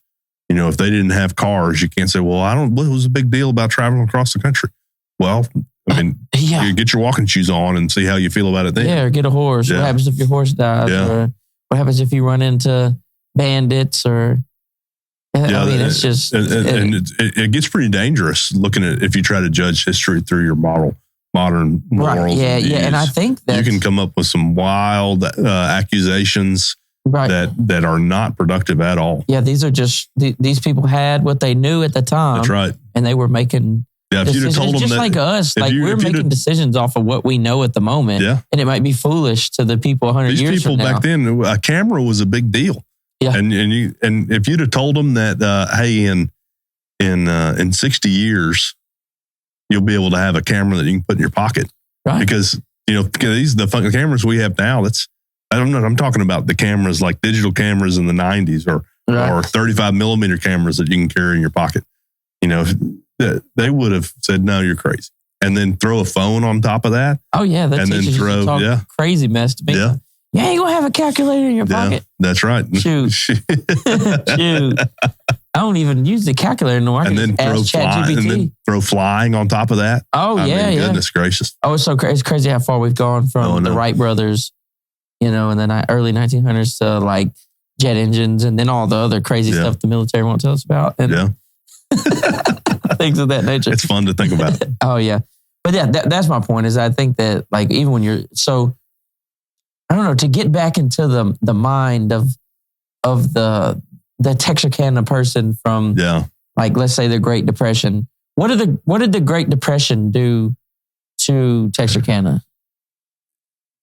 You know, if they didn't have cars, you can't say, "Well, what was the big deal about traveling across the country?" Well, I mean, you get your walking shoes on and see how you feel about it then. Yeah, or get a horse. Yeah. What happens if your horse dies? Yeah. Or what happens if you run into bandits? Or I mean, it's just... it gets pretty dangerous looking at if you try to judge history through your modern morals. Right. Yeah, and I think that... You can come up with some wild accusations that are not productive at all. Yeah, these are just... These people had what they knew at the time. That's right. And they were making... Yeah, if you'd have told them just that, like us, we're making decisions off of what we know at the moment. Yeah. And it might be foolish to the people 100 years from now. These people back then, a camera was a big deal. Yeah. And if you'd have told them that, hey, in 60 years, you'll be able to have a camera that you can put in your pocket. Right. Because, the cameras we have now, I'm talking about the cameras like digital cameras in the 90s or 35 millimeter cameras that you can carry in your pocket. They would have said, "No, you're crazy," and then throw a phone on top of that. Oh yeah, and then throw crazy mess to me. Yeah, you ain't gonna have a calculator in your pocket. That's right. Shoot. Shoot. I don't even use the calculator anymore. And then throw flying on top of that. Oh yeah. Goodness gracious! Oh, it's crazy how far we've gone from the Wright brothers, in the early 1900s to like jet engines, and then all the other crazy stuff the military won't tell us about. And, things of that nature. It's fun to think about. Oh yeah, but yeah, that's my point. Is I think that like even when you're I don't know, to get back into the mind of the Texarkana person from like, let's say, the Great Depression. What did the Great Depression do to Texarkana?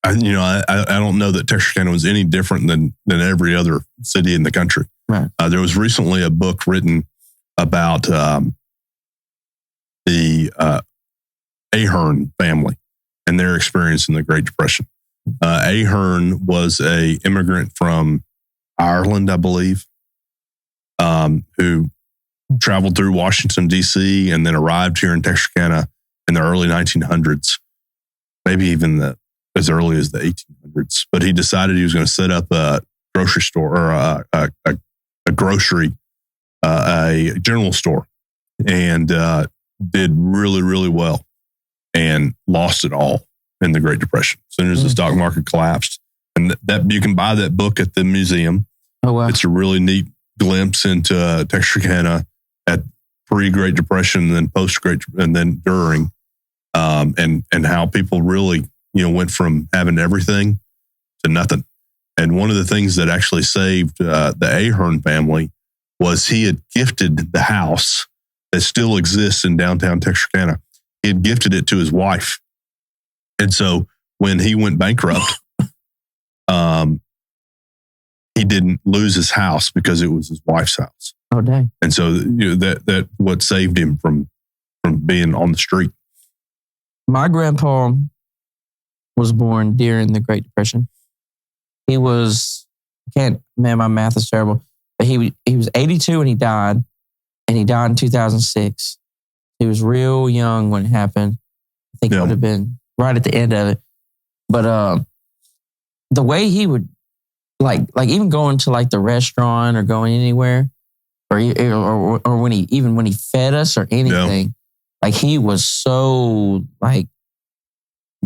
I don't know that Texarkana was any different than every other city in the country. Right. There was recently a book written about the Ahern family and their experience in the Great Depression. Ahern was an immigrant from Ireland, I believe, who traveled through Washington, D.C., and then arrived here in Texarkana in the early 1900s, maybe even as early as the 1800s. But he decided he was going to set up a grocery store or a general store, and did really, really well, and lost it all in the Great Depression as soon as the stock market collapsed. And that you can buy that book at the museum. Oh wow! It's a really neat glimpse into Texarkana at pre-Great Depression, and then post-Great, and then during, and how people really went from having everything to nothing. And one of the things that actually saved the Ahern family was he had gifted the house that still exists in downtown Texarkana. He had gifted it to his wife. And so when he went bankrupt, he didn't lose his house because it was his wife's house. Oh, dang. And so that what saved him from being on the street. My grandpa was born during the Great Depression. He was, my math is terrible. But he was 82 when he died, and he died in 2006. He was real young when it happened. I think it would have been right at the end of it. But the way he would, like even going to like the restaurant or going anywhere, or when he fed us or anything, like he was so like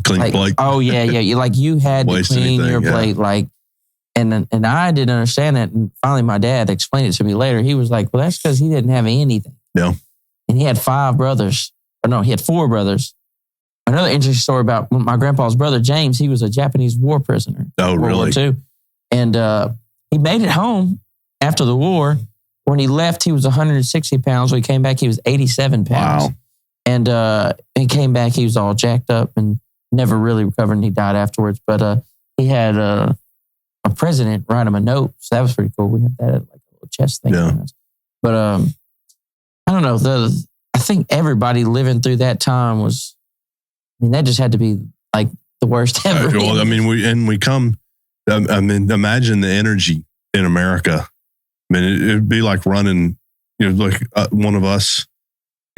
clean plate. Oh yeah. You had to clean your plate, like, and I didn't understand that. And finally, my dad explained it to me later. He was like, "Well, that's because he didn't have anything." Yeah. And he had 5 brothers. Or no, he had 4 brothers. Another interesting story about my grandpa's brother, James. He was a Japanese war prisoner. Oh, really? World War II. And he made it home after the war. When he left, he was 160 pounds. When he came back, he was 87 pounds. Wow. And he came back, he was all jacked up and never really recovered, and he died afterwards. But he had a president write him a note. So that was pretty cool. We have that at like a little chest thing. Yeah. But I don't know. I think everybody living through that time was, that just had to be like the worst ever. Well, imagine the energy in America. It'd be like running, like one of us,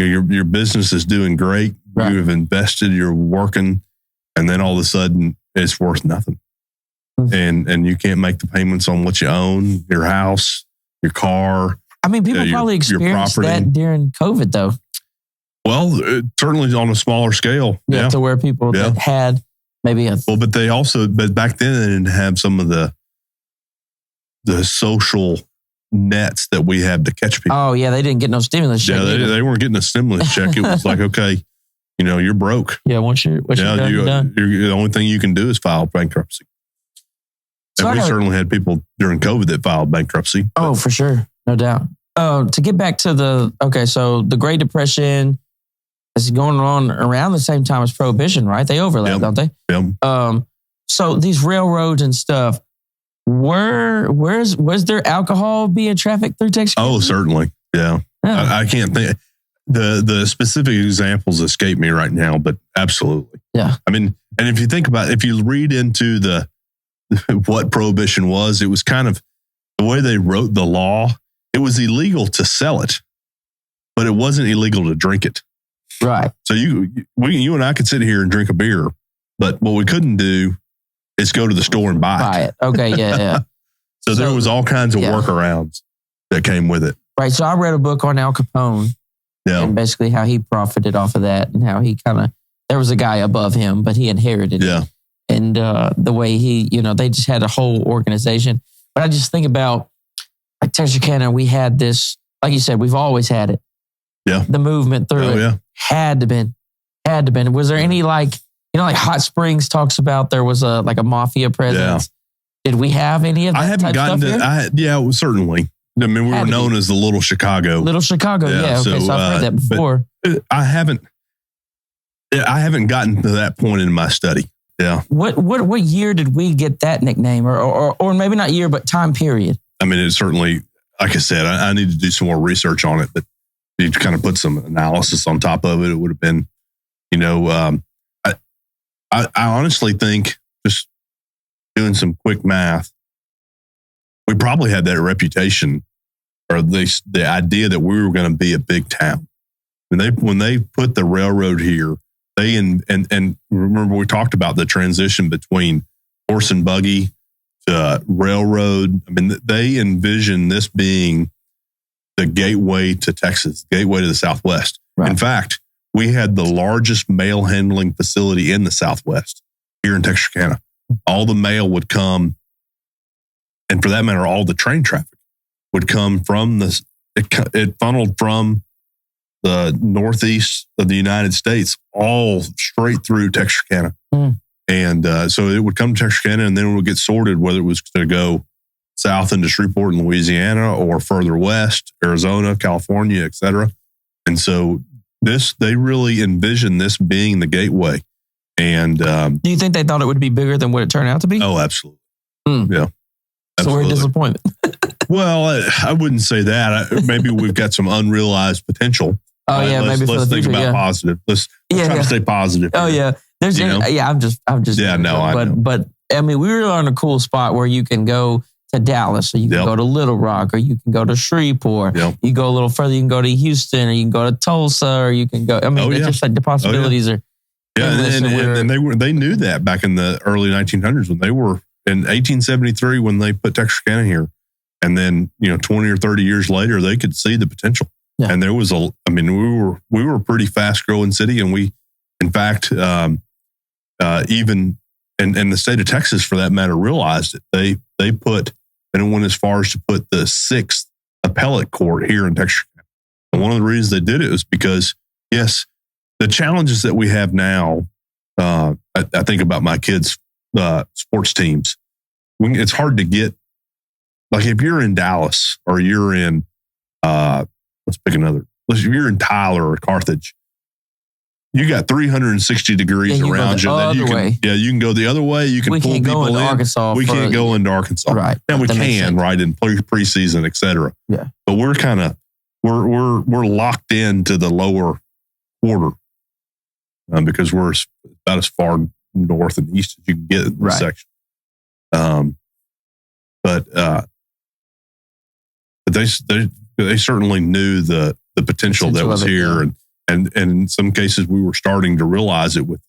your business is doing great. Right. You have invested, you're working, and then all of a sudden it's worth nothing. Mm-hmm. And you can't make the payments on what you own, your house, your car. People probably experienced that during COVID though. Well, certainly on a smaller scale. Yeah. To where people that had maybe but back then they didn't have some of the social nets that we have to catch people. Oh yeah, they didn't get no stimulus check. Yeah, they weren't getting a stimulus check. It was like, okay, you're broke. Yeah, once you're done. The only thing you can do is file bankruptcy. And we certainly had people during COVID that filed bankruptcy. Oh, for sure. No doubt. To get back to so the Great Depression is going on around the same time as Prohibition, right? They overlap, don't they? Yeah. So these railroads and stuff, was there alcohol being trafficked through Texarkana? Oh, certainly. Yeah. I can't think. The specific examples escape me right now, but absolutely. Yeah. And if you think about it, if you read into what Prohibition was, it was kind of the way they wrote the law. It was illegal to sell it, but it wasn't illegal to drink it. Right. So you and I could sit here and drink a beer, but what we couldn't do is go to the store and buy it. Okay, yeah. So there was all kinds of workarounds that came with it. Right. So I read a book on Al Capone. Yeah. And basically how he profited off of that and how he there was a guy above him, but he inherited it. And the way he, they just had a whole organization. But I just think about like Texarkana, we had this, like you said, we've always had it. Yeah. The movement through it. Yeah. Had to been. Was there any like Hot Springs talks about there was a mafia presence? Yeah. Did we have any of that? I haven't gotten to, certainly. We were known as the Little Chicago. Little Chicago, yeah. Okay, so I've heard that before. I haven't gotten to that point in my study. Yeah. What year did we get that nickname, or maybe not year, but time period? It certainly, like I said, I need to do some more research on it, but you kind of put some analysis on top of it. It would have been, I honestly think, just doing some quick math, we probably had that reputation, or at least the idea that we were going to be a big town. When they put the railroad here, and remember we talked about the transition between horse and buggy to railroad. They envisioned this being the gateway to Texas, gateway to the Southwest. Right. In fact, we had the largest mail handling facility in the Southwest here in Texarkana. All the mail would come, and for that matter, all the train traffic would come from it funneled from the northeast of the United States, all straight through Texarkana. Mm. And so it would come to Texarkana, and then it would get sorted whether it was going to go south into Shreveport in Louisiana or further west, Arizona, California, et cetera. And so they really envisioned this being the gateway. And do you think they thought it would be bigger than what it turned out to be? Oh, absolutely. Mm. Yeah. Absolutely. So we're a disappointment. Well, I wouldn't say that. Maybe we've got some unrealized potential. Oh yeah, maybe for the future. Let's think about positive. Let's try to stay positive. Oh yeah, I'm just. Yeah, no, I know. But we were on a cool spot where you can go to Dallas, or you can go to Little Rock, or you can go to Shreveport. Yep. You go a little further, you can go to Houston, or you can go to Tulsa, or you can go. It's just like the possibilities are. Yeah, and they knew that back in the early 1900s when they were in 1873 when they put Texarkana here. And then, 20 or 30 years later, they could see the potential. Yeah. And there was we were a pretty fast growing city. And we, in fact, even, and the state of Texas, for that matter, realized it. They put, and it went as far as to put the 6th appellate court here in Texarkana. And one of the reasons they did it was because, yes, the challenges that we have now, I think about my kids' sports teams. It's hard to get, like if you're in Dallas or you're in, let's pick another. If you're in Tyler or Carthage, you got 360 degrees around you. You can go the other way. You can pull people in. Arkansas we can't go into Arkansas. Right. Now we can, right, in preseason, et cetera. Yeah. But we're kind of, we're locked into the lower quarter because we're about as far north and east as you can get in this section. But they certainly knew the potential that was here, and in some cases we were starting to realize it with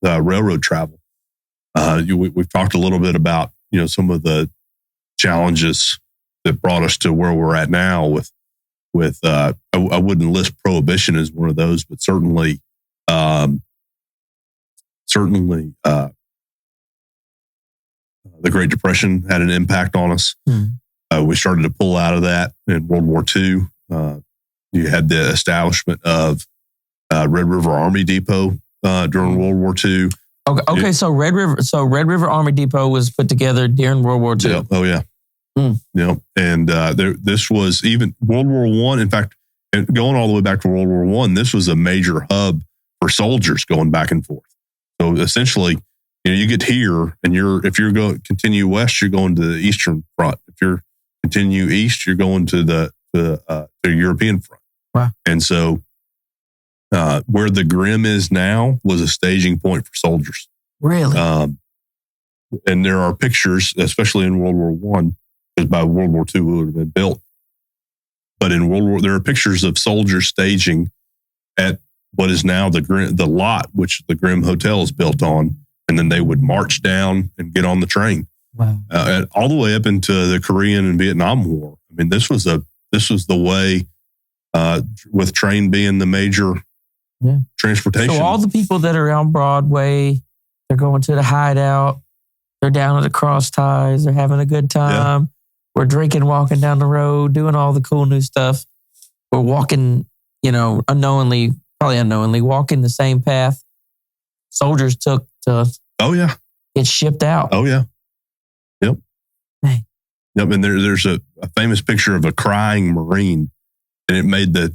railroad travel. We've talked a little bit about some of the challenges that brought us to where we're at now. With I wouldn't list prohibition as one of those, but certainly the Great Depression had an impact on us. We started to pull out of that in World War II. You had the establishment of Red River Army Depot during World War II. Okay. So Red River Army Depot was put together during World War II. Yeah. Oh yeah. And this was even World War I. In fact, going all the way back to World War I, this was a major hub for soldiers going back and forth. So essentially, you get here, and if you're going continue west, you're going to the Eastern Front. If you're continue east, you're going to the European front. Wow. And so where the Grim is now was a staging point for soldiers. Really? And there are pictures, especially in World War I, because by World War II it would have been built. But in World War, there are pictures of soldiers staging at what is now the lot, which the Grim Hotel is built on. And then they would march down and get on the train. Wow. All the way up into the Korean and Vietnam War. I mean, this was the way, with train being the major transportation. So all the people that are on Broadway, they're going to the hideout. They're down at the cross ties. They're having a good time. Yeah. We're drinking, walking down the road, doing all the cool new stuff. We're walking, probably unknowingly, walking the same path soldiers took to get shipped out. Oh, yeah. Yep. Hey. Yep. And there's a famous picture of a crying Marine, and it made I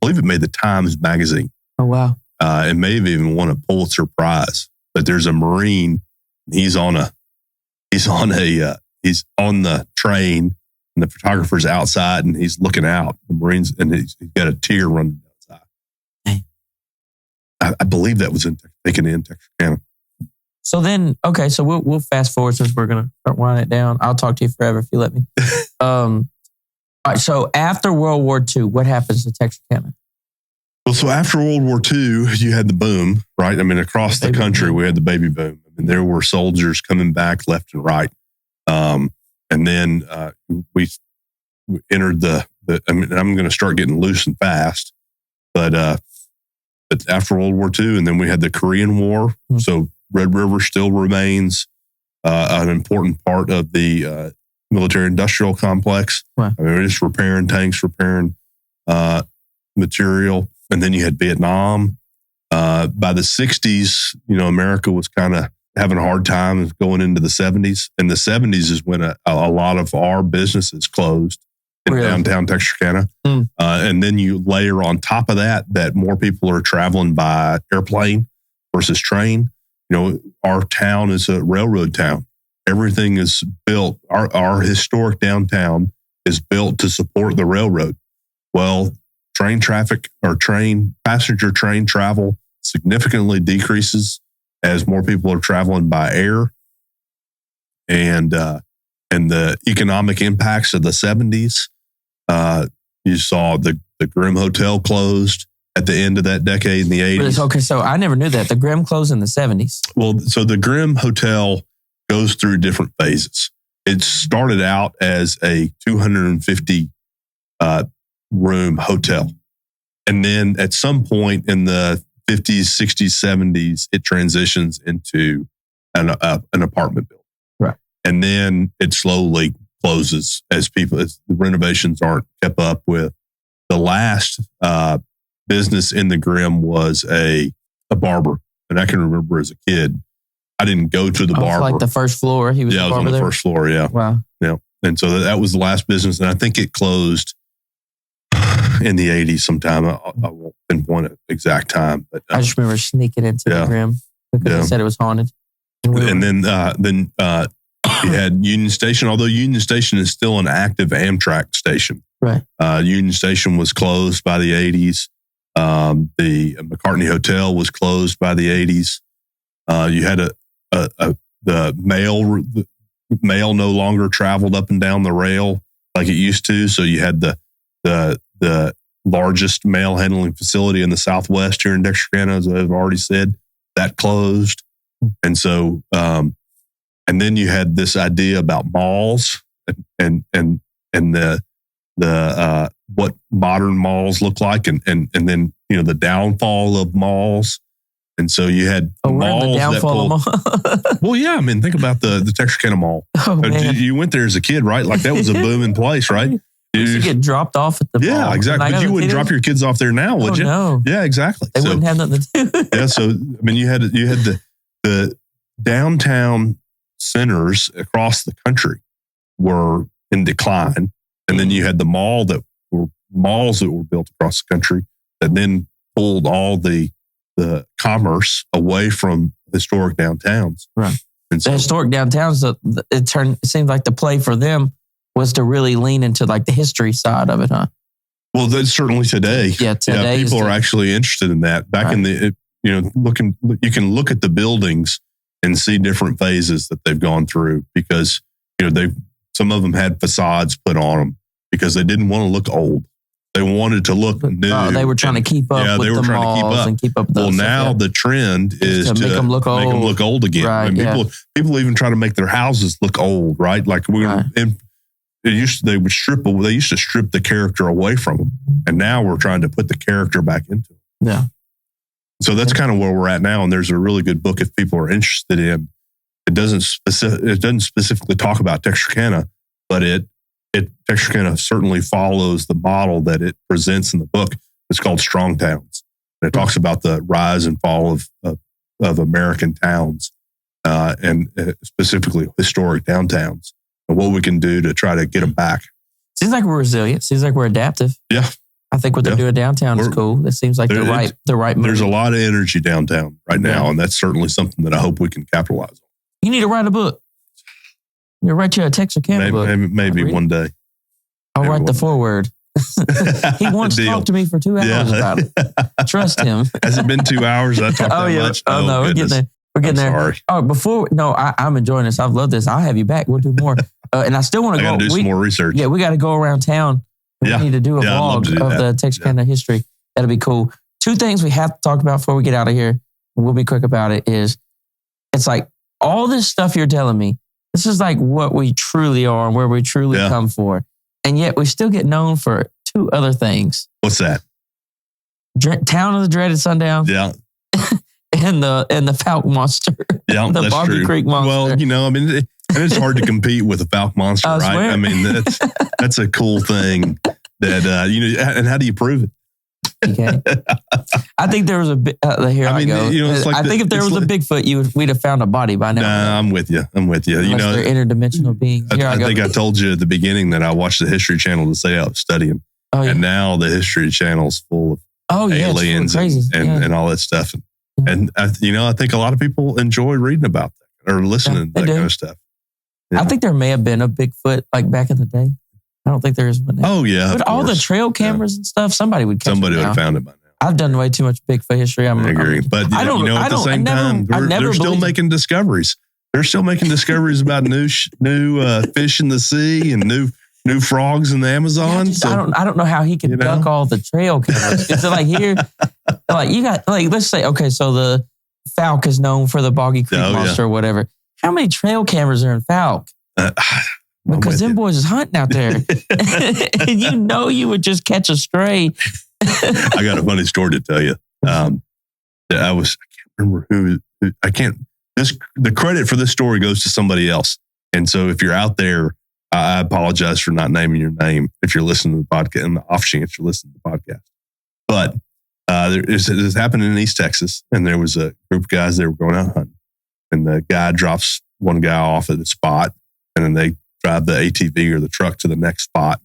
believe it made the Times magazine. Oh, wow. It may have even won a Pulitzer Prize. But there's a Marine, he's on the train, and the photographer's outside, and he's looking out. The Marines, and he's got a tear running outside. Hey. I believe that was taken in Texarkana. So then, okay, so we'll fast forward since we're gonna start winding it down. I'll talk to you forever if you let me. All right. So after World War II, what happens to Texarkana? Well, so after World War II, you had the boom, right? I mean, across the country, we had the baby boom. I mean, there were soldiers coming back left and right. And then we entered I'm going to start getting loose and fast. But after World War II, and then we had the Korean War. Mm-hmm. So Red River still remains an important part of the military-industrial complex. Wow. I mean, we're just repairing tanks, repairing material. And then you had Vietnam. By the 60s, America was kind of having a hard time going into the 70s. And the 70s is when a lot of our businesses closed in downtown Texarkana. And then you layer on top of that more people are traveling by airplane versus train. Our town is a railroad town. Everything is built. Our historic downtown is built to support the railroad. Well, train traffic or passenger train travel significantly decreases as more people are traveling by air, and the economic impacts of the 70s. You saw the Grimm Hotel closed at the end of that decade in the 80s. Okay, so I never knew that. The Grimm closed in the 70s. Well, so the Grimm Hotel goes through different phases. It started out as a 250 room hotel. And then at some point in the 50s, 60s, 70s, it transitions into an apartment building. Right. And then it slowly closes as the renovations aren't kept up with. The last business in the Grimm was a barber. And I can remember as a kid, I didn't go to the barber. Like the first floor. He was I was on the first floor. Yeah. Wow. Yeah. And so that was the last business. And I think it closed in the 80s sometime. I won't pinpoint an exact time. But I just remember sneaking into the Grimm because they said it was haunted. And then you had Union Station, although Union Station is still an active Amtrak station. Right. Union Station was closed by the 80s. The McCartney Hotel was closed by the 80s. You had the mail no longer traveled up and down the rail like it used to. So you had the largest mail handling facility in the Southwest here in Texarkana, as I've already said, that closed. And so, and then you had this idea about malls and the what modern malls look like, and then the downfall of malls. And so you had malls that pulled. Well, yeah, I mean, think about the Texarkana Mall. Oh, man. You went there as a kid, right? Like that was a booming place, right? You used to get dropped off at the mall. Yeah, exactly. But you wouldn't drop your kids off there now, would you? No. Yeah, exactly. They wouldn't have nothing to do. Yeah, so I mean, you had the downtown centers across the country were in decline, and then you had the malls that were built across the country that then pulled all the commerce away from historic downtowns. Right. And so, the historic downtowns, it seemed like the play for them was to really lean into like the history side of it, huh? Well, that's certainly today. Yeah, today people are actually interested in that. Back in the, you can look at the buildings and see different phases that they've gone through because, some of them had facades put on them because they didn't want to look old. They wanted to look new. They were trying to keep up with the malls and keep up with those. Well, now the trend is to make them look old again. Right, I mean, people even try to make their houses look old, right? Like they used to strip the character away from them, and now we're trying to put the character back into them. Yeah. So that's kind of where we're at now, and there's a really good book if people are interested in. It doesn't specifically talk about Texarkana, but Texarkana certainly follows the model that it presents in the book. It's called Strong Towns. And it talks about the rise and fall of American towns, and specifically historic downtowns, and what we can do to try to get them back. Seems like we're resilient. Seems like we're adaptive. Yeah. I think what they're doing downtown is cool. It seems like the right move. There's a lot of energy downtown right now, and that's certainly something that I hope we can capitalize on. You need to write a book. You write you a Texarkana book. Maybe one day. I'll write the foreword. He wants to talk to me for 2 hours about it. Trust him. Has it been 2 hours? I talked that much? Oh, no, we're getting there. We're getting there. Sorry. Oh, I'm enjoying this. I've loved this. I'll have you back. We'll do more. And I still want to go. I got to do some more research. Yeah, we got to go around town. We need to do a vlog of the Texarkana history. That'll be cool. 2 things we have to talk about before we get out of here, and we'll be quick about it, is it's like all this stuff you're telling me, this is like what we truly are and where we truly come for. And yet we still get known for 2 other things. What's that? Town of the Dreaded Sundown. Yeah. and the Falcon Monster. Yeah, the Boggy Creek Monster. Well, I mean, and it's hard to compete with a Falcon Monster, right? I mean, that's a cool thing that, and how do you prove it? Okay. I think there was a bit, here I go. I think if there was a Bigfoot, we'd have found a body by now. Nah, I'm with you. Unless they're interdimensional beings. I think I told you at the beginning that I watched the History Channel to say I was studying. Oh, yeah. And now the History Channel's full of aliens and all that stuff. And I think a lot of people enjoy reading about that or listening to that kind of stuff. Yeah. I think there may have been a Bigfoot like back in the day. I don't think there is one now. Oh, yeah. But all the trail cameras and stuff, somebody would catch Somebody would have found it by now. I've done way too much Bigfoot history. I agree. But at the same time, they're still making discoveries. They're still making discoveries about new fish in the sea and new frogs in the Amazon. I don't know how he can duck all the trail cameras. It's like here, like you got let's say so the Falk is known for the Boggy Creek Monster or whatever. How many trail cameras are in Falk? Because them boys is hunting out there. And you would just catch a stray. I got a funny story to tell you. I can't remember who the credit for this story goes to somebody else. And so if you're out there, I apologize for not naming your name if you're listening to the podcast, and the off chance you're listening to the podcast. But this happened in East Texas, and there was a group of guys that were going out hunting. And the guy drops one guy off at a spot, and then they drive the ATV or the truck to the next spot,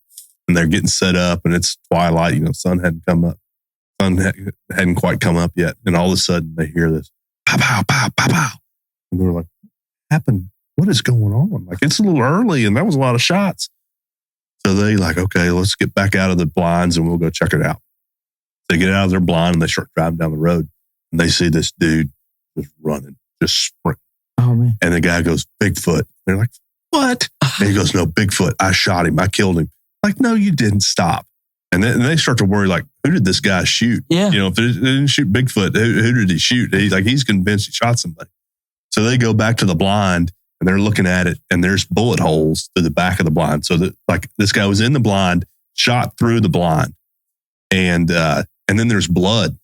and they're getting set up, and it's twilight. Sun hadn't come up. Sun hadn't quite come up yet. And all of a sudden, they hear this, pow, pow, pow, pow, pow. And they're like, what happened? What is going on? Like, it's a little early, and that was a lot of shots. So they like, okay, let's get back out of the blinds, and we'll go check it out. They get out of their blind, and they start driving down the road, and they see this dude just running, just sprinting. Oh, man. And the guy goes, Bigfoot. They're like, what? And he goes, no, Bigfoot. I shot him. I killed him. Like, no, you didn't. Stop. And then they start to worry, like, who did this guy shoot? Yeah. If they didn't shoot Bigfoot, who did he shoot? He's convinced he shot somebody. So they go back to the blind, and they're looking at it, and there's bullet holes through the back of the blind. So that, like, this guy was in the blind, shot through the blind. And then there's blood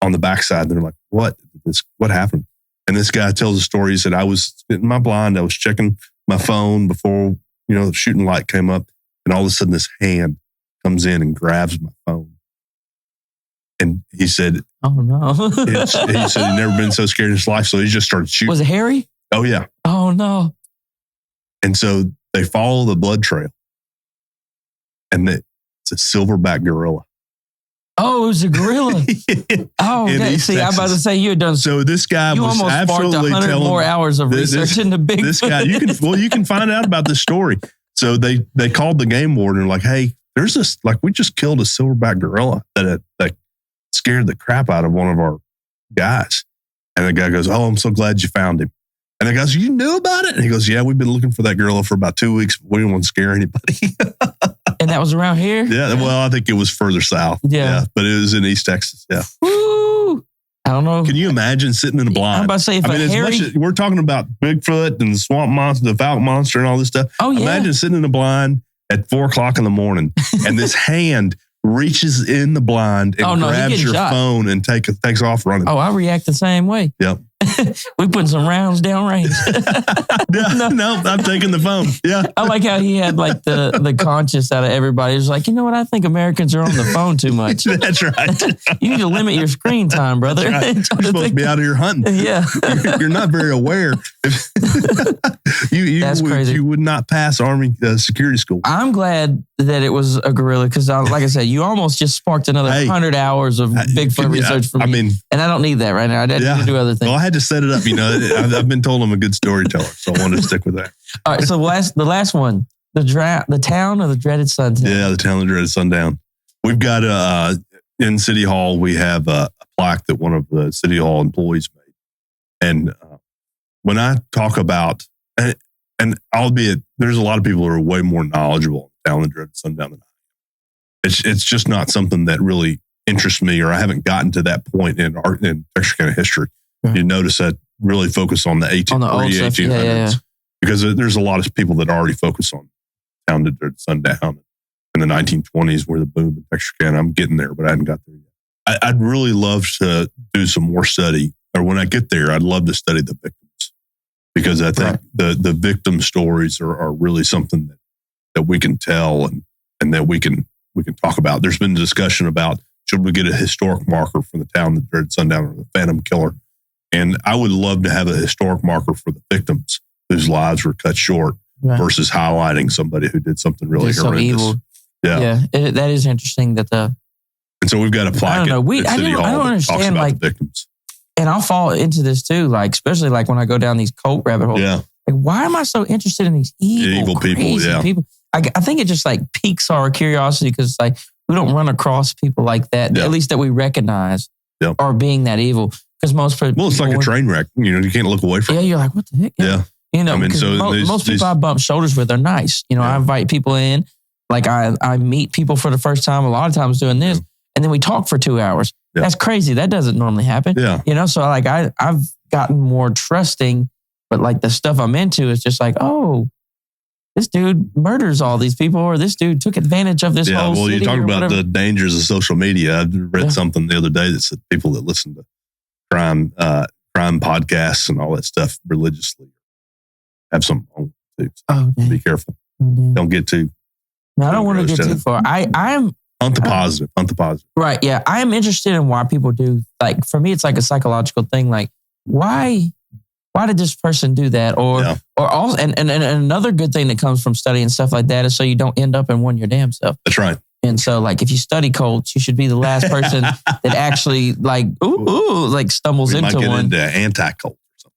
on the backside. And they're like, what happened? And this guy tells a story. He said, I was in my blind. I was checking my phone before, the shooting light came up. And all of a sudden this hand comes in and grabs my phone. And he said, oh no. He said he'd never been so scared in his life. So he just started shooting. Was it hairy? Oh yeah. Oh no. And so they follow the blood trail. And it's a silverback gorilla. Oh, it was a gorilla. Oh, okay. See, I'm about to say you had done. So this guy was absolutely telling 100 more hours of research into Bigfoot. This guy, you can find out about this story. So they called the game warden and like, hey, there's this, like, we just killed a silverback gorilla that scared the crap out of one of our guys. And the guy goes, oh, I'm so glad you found him. And the guy goes, you knew about it? And he goes, yeah, we've been looking for that gorilla for about 2 weeks, but we didn't want to scare anybody. And that was around here? Yeah, well, I think it was further south. Yeah. But it was in East Texas. Yeah. Woo! I don't know. Can you imagine sitting in a blind? I'm about to say, as much as we're talking about Bigfoot and the swamp monster, the Falcon monster and all this stuff. Oh, yeah. Imagine sitting in a blind at 4:00 in the morning and this hand reaches in the blind and grabs your phone and takes off running. Oh, I react the same way. Yep. We putting some rounds down range. No, I'm taking the phone. Yeah. I like how he had like the conscious out of everybody. He was like, you know what? I think Americans are on the phone too much. That's right. You need to limit your screen time, brother. Right. You're supposed to be out here hunting. Yeah. You're not very aware. That's crazy. You would not pass Army security school. I'm glad that it was a gorilla because, like I said, you almost just sparked another 100 hours of Bigfoot research for me. And I don't need that right now. I need to do other things. Well, I had to set it up. I've been told I'm a good storyteller, so I wanted to stick with that. All right. So the last one, the town of the dreaded sundown. Yeah, the town of the dreaded sundown. We've got in City Hall, we have a plaque that one of the City Hall employees made. And when I talk about, and albeit there's a lot of people who are way more knowledgeable on the town of the dreaded sundown than I am. It's just not something that really interests me, or I haven't gotten to that point in Texarkana history. You notice that really focus on the 1800s because there's a lot of people that already focus on town to sundown in the 1920s where the boom in Texarkana. I'm getting there, but I hadn't got there yet. I'd really love to do some more study, or when I get there, I'd love to study the victims because I think the victim stories are really something that we can tell and that we can talk about. There's been a discussion about should we get a historic marker for the town that dreaded sundown or the Phantom Killer. And I would love to have a historic marker for the victims whose lives were cut short versus highlighting somebody who did something really horrendous. Evil. Yeah. That is interesting that and so we've got a plaque at City Hall I don't understand, talks about the victims. And I'll fall into this too, like especially like when I go down these cult rabbit holes. Yeah. Like, why am I so interested in these evil people? Yeah. People? I think it just like piques our curiosity because like we don't run across people like that, at least that we recognize are being that evil. Because most people, it's like a train wreck. You can't look away from it. Yeah, you're like, what the heck? Yeah. I mean, so most people I bump shoulders with are nice. I invite people in. Like I meet people for the first time a lot of times doing this, and then we talk for 2 hours. Yeah. That's crazy. That doesn't normally happen. Yeah. So like I've gotten more trusting, but like the stuff I'm into is just like, oh, this dude murders all these people, or this dude took advantage of this whole city. You talk about the dangers of social media. I read something the other day that said people that listen to crime podcasts and all that stuff religiously have something wrong too. So be careful. Don't get too. No, I don't want to get too far. I'm hunt the positive. Right. Yeah. I am interested in why people do, like, for me, it's like a psychological thing. Like, why did this person do that? Or also, and another good thing that comes from studying stuff like that is so you don't end up in one your damn self. That's right. And so, like, if you study cults, you should be the last person that actually, like, stumbles into might get one. into anti-cult or something.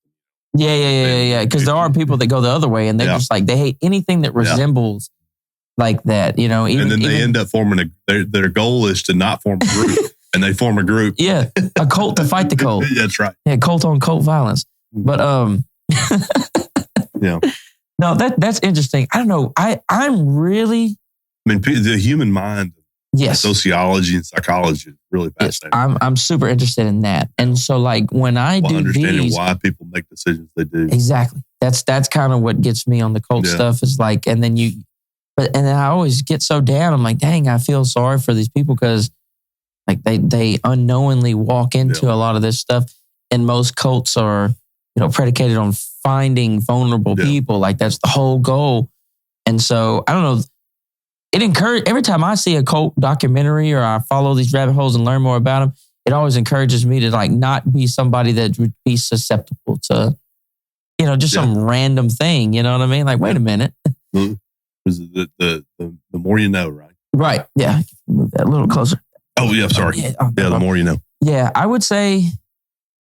Yeah. Because there are people that go the other way, and they're just like, they hate anything that resembles like that, you know. And then they end up forming their goal is to not form a group, and they form a group. Yeah, a cult to fight the cult. That's right. Yeah, cult on cult violence. But no, that's interesting. I don't know. I'm really. I mean, the human mind, sociology and psychology is really fascinating. I'm super interested in that, and so like when I do understanding why people make decisions they do. Exactly. That's kind of what gets me on the cult stuff. Is like, and then I always get so down. I'm like, dang, I feel sorry for these people because like they unknowingly walk into a lot of this stuff, and most cults are, you know, predicated on finding vulnerable people. Like that's the whole goal. And so I don't know. Every time I see a cult documentary or I follow these rabbit holes and learn more about them, it always encourages me to like not be somebody that would be susceptible to, you know, just some random thing. You know what I mean? Like, wait a minute. The more you know, right? Right. Yeah. Move that a little closer. Oh, yeah. Sorry. The more you know. Yeah. I would say,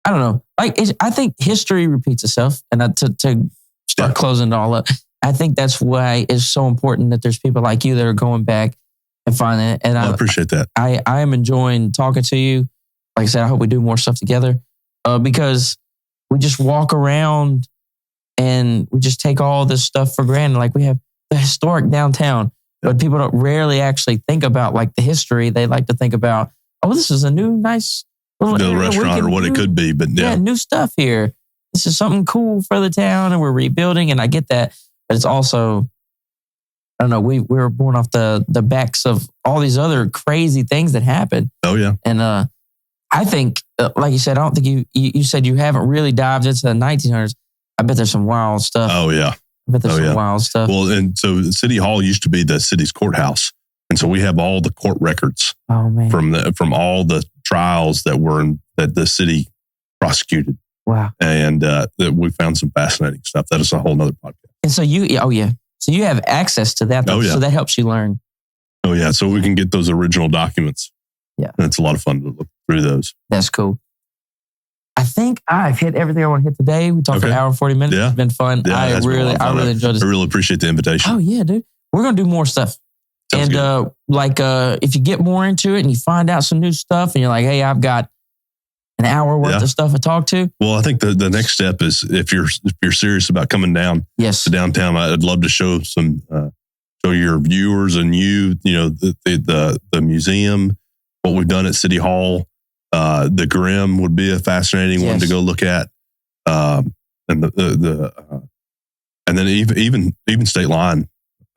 I don't know. Like, I think history repeats itself. And to start closing it all up, I think that's why it's so important that there's people like you that are going back and finding it. And I appreciate that. I am enjoying talking to you. Like I said, I hope we do more stuff together because we just walk around and we just take all this stuff for granted. Like we have the historic downtown, but people don't rarely actually think about like the history. They like to think about, oh, this is a new, nice little restaurant or what it could be, but new stuff here. This is something cool for the town and we're rebuilding. And I get that, but it's also, I don't know, we were born off the backs of all these other crazy things that happened. Oh yeah. And I think, like you said, I don't think you said you haven't really dived into the 1900s. I bet there's some wild stuff. Oh yeah. I bet there's some wild stuff. Well, and so City Hall used to be the city's courthouse. And so we have all the court records from all the trials that the city prosecuted. Wow. And we found some fascinating stuff. That is a whole nother podcast. And so so you have access to that. So that helps you learn. Oh yeah. So we can get those original documents. Yeah. And it's a lot of fun to look through those. That's cool. I think I've hit everything I want to hit today. We talked for an hour and 40 minutes. Yeah. It's been fun. Yeah, I really enjoyed this. I really appreciate the invitation. Oh yeah, dude. We're going to do more stuff. Sounds good. If you get more into it and you find out some new stuff and you're like, hey, I've got an hour worth of stuff to talk to. Well, I think the next step is if you're serious about coming down to downtown, I'd love to show your viewers and the museum, what we've done at City Hall. The Grimm would be a fascinating one to go look at. And and then even State Line.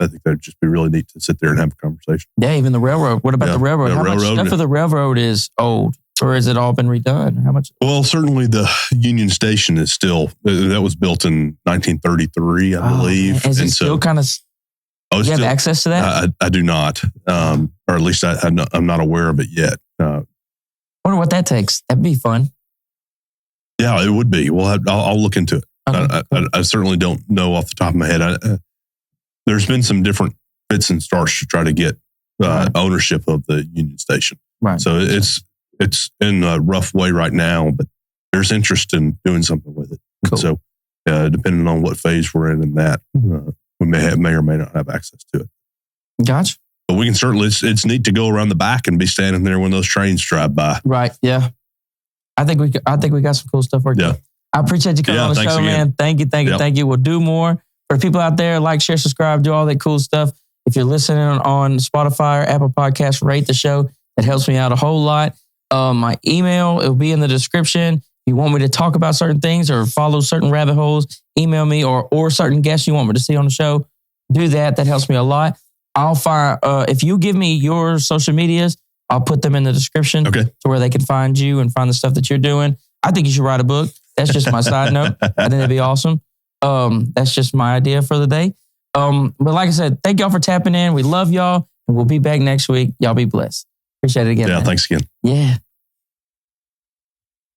I think that'd just be really neat to sit there and have a conversation. Yeah, even the railroad. What about the railroad? How much stuff of the railroad is old? Or has it all been redone? How much? Well, certainly the Union Station is still, that was built in 1933, I believe. Is it still kind of, do you have access to that? I do not. Or at least I'm not aware of it yet. I wonder what that takes. That'd be fun. Yeah, it would be. Well, I'll look into it. Okay. I certainly don't know off the top of my head. There's been some different fits and starts to try to get ownership of the Union Station. Right. So it's in a rough way right now, but there's interest in doing something with it. Cool. So depending on what phase we're in that, we may or may not have access to it. Gotcha. But we can certainly, it's neat to go around the back and be standing there when those trains drive by. Right. Yeah. I think we got some cool stuff working. Yeah. I appreciate you coming on the show, man. Thank you. We'll do more. For people out there, like, share, subscribe, do all that cool stuff. If you're listening on Spotify or Apple Podcasts, rate the show. That helps me out a whole lot. My email, it'll be in the description. If you want me to talk about certain things or follow certain rabbit holes, email me or certain guests you want me to see on the show. do that. That helps me a lot. I'll find, if you give me your social medias, I'll put them in the description to where they can find you and find the stuff that you're doing. I think you should write a book. That's just my side note. I think that'd be awesome. That's just my idea for the day. But like I said, thank y'all for tapping in. We love y'all, and we'll be back next week. Y'all be blessed. Appreciate it again. Yeah, man. Thanks again. Yeah.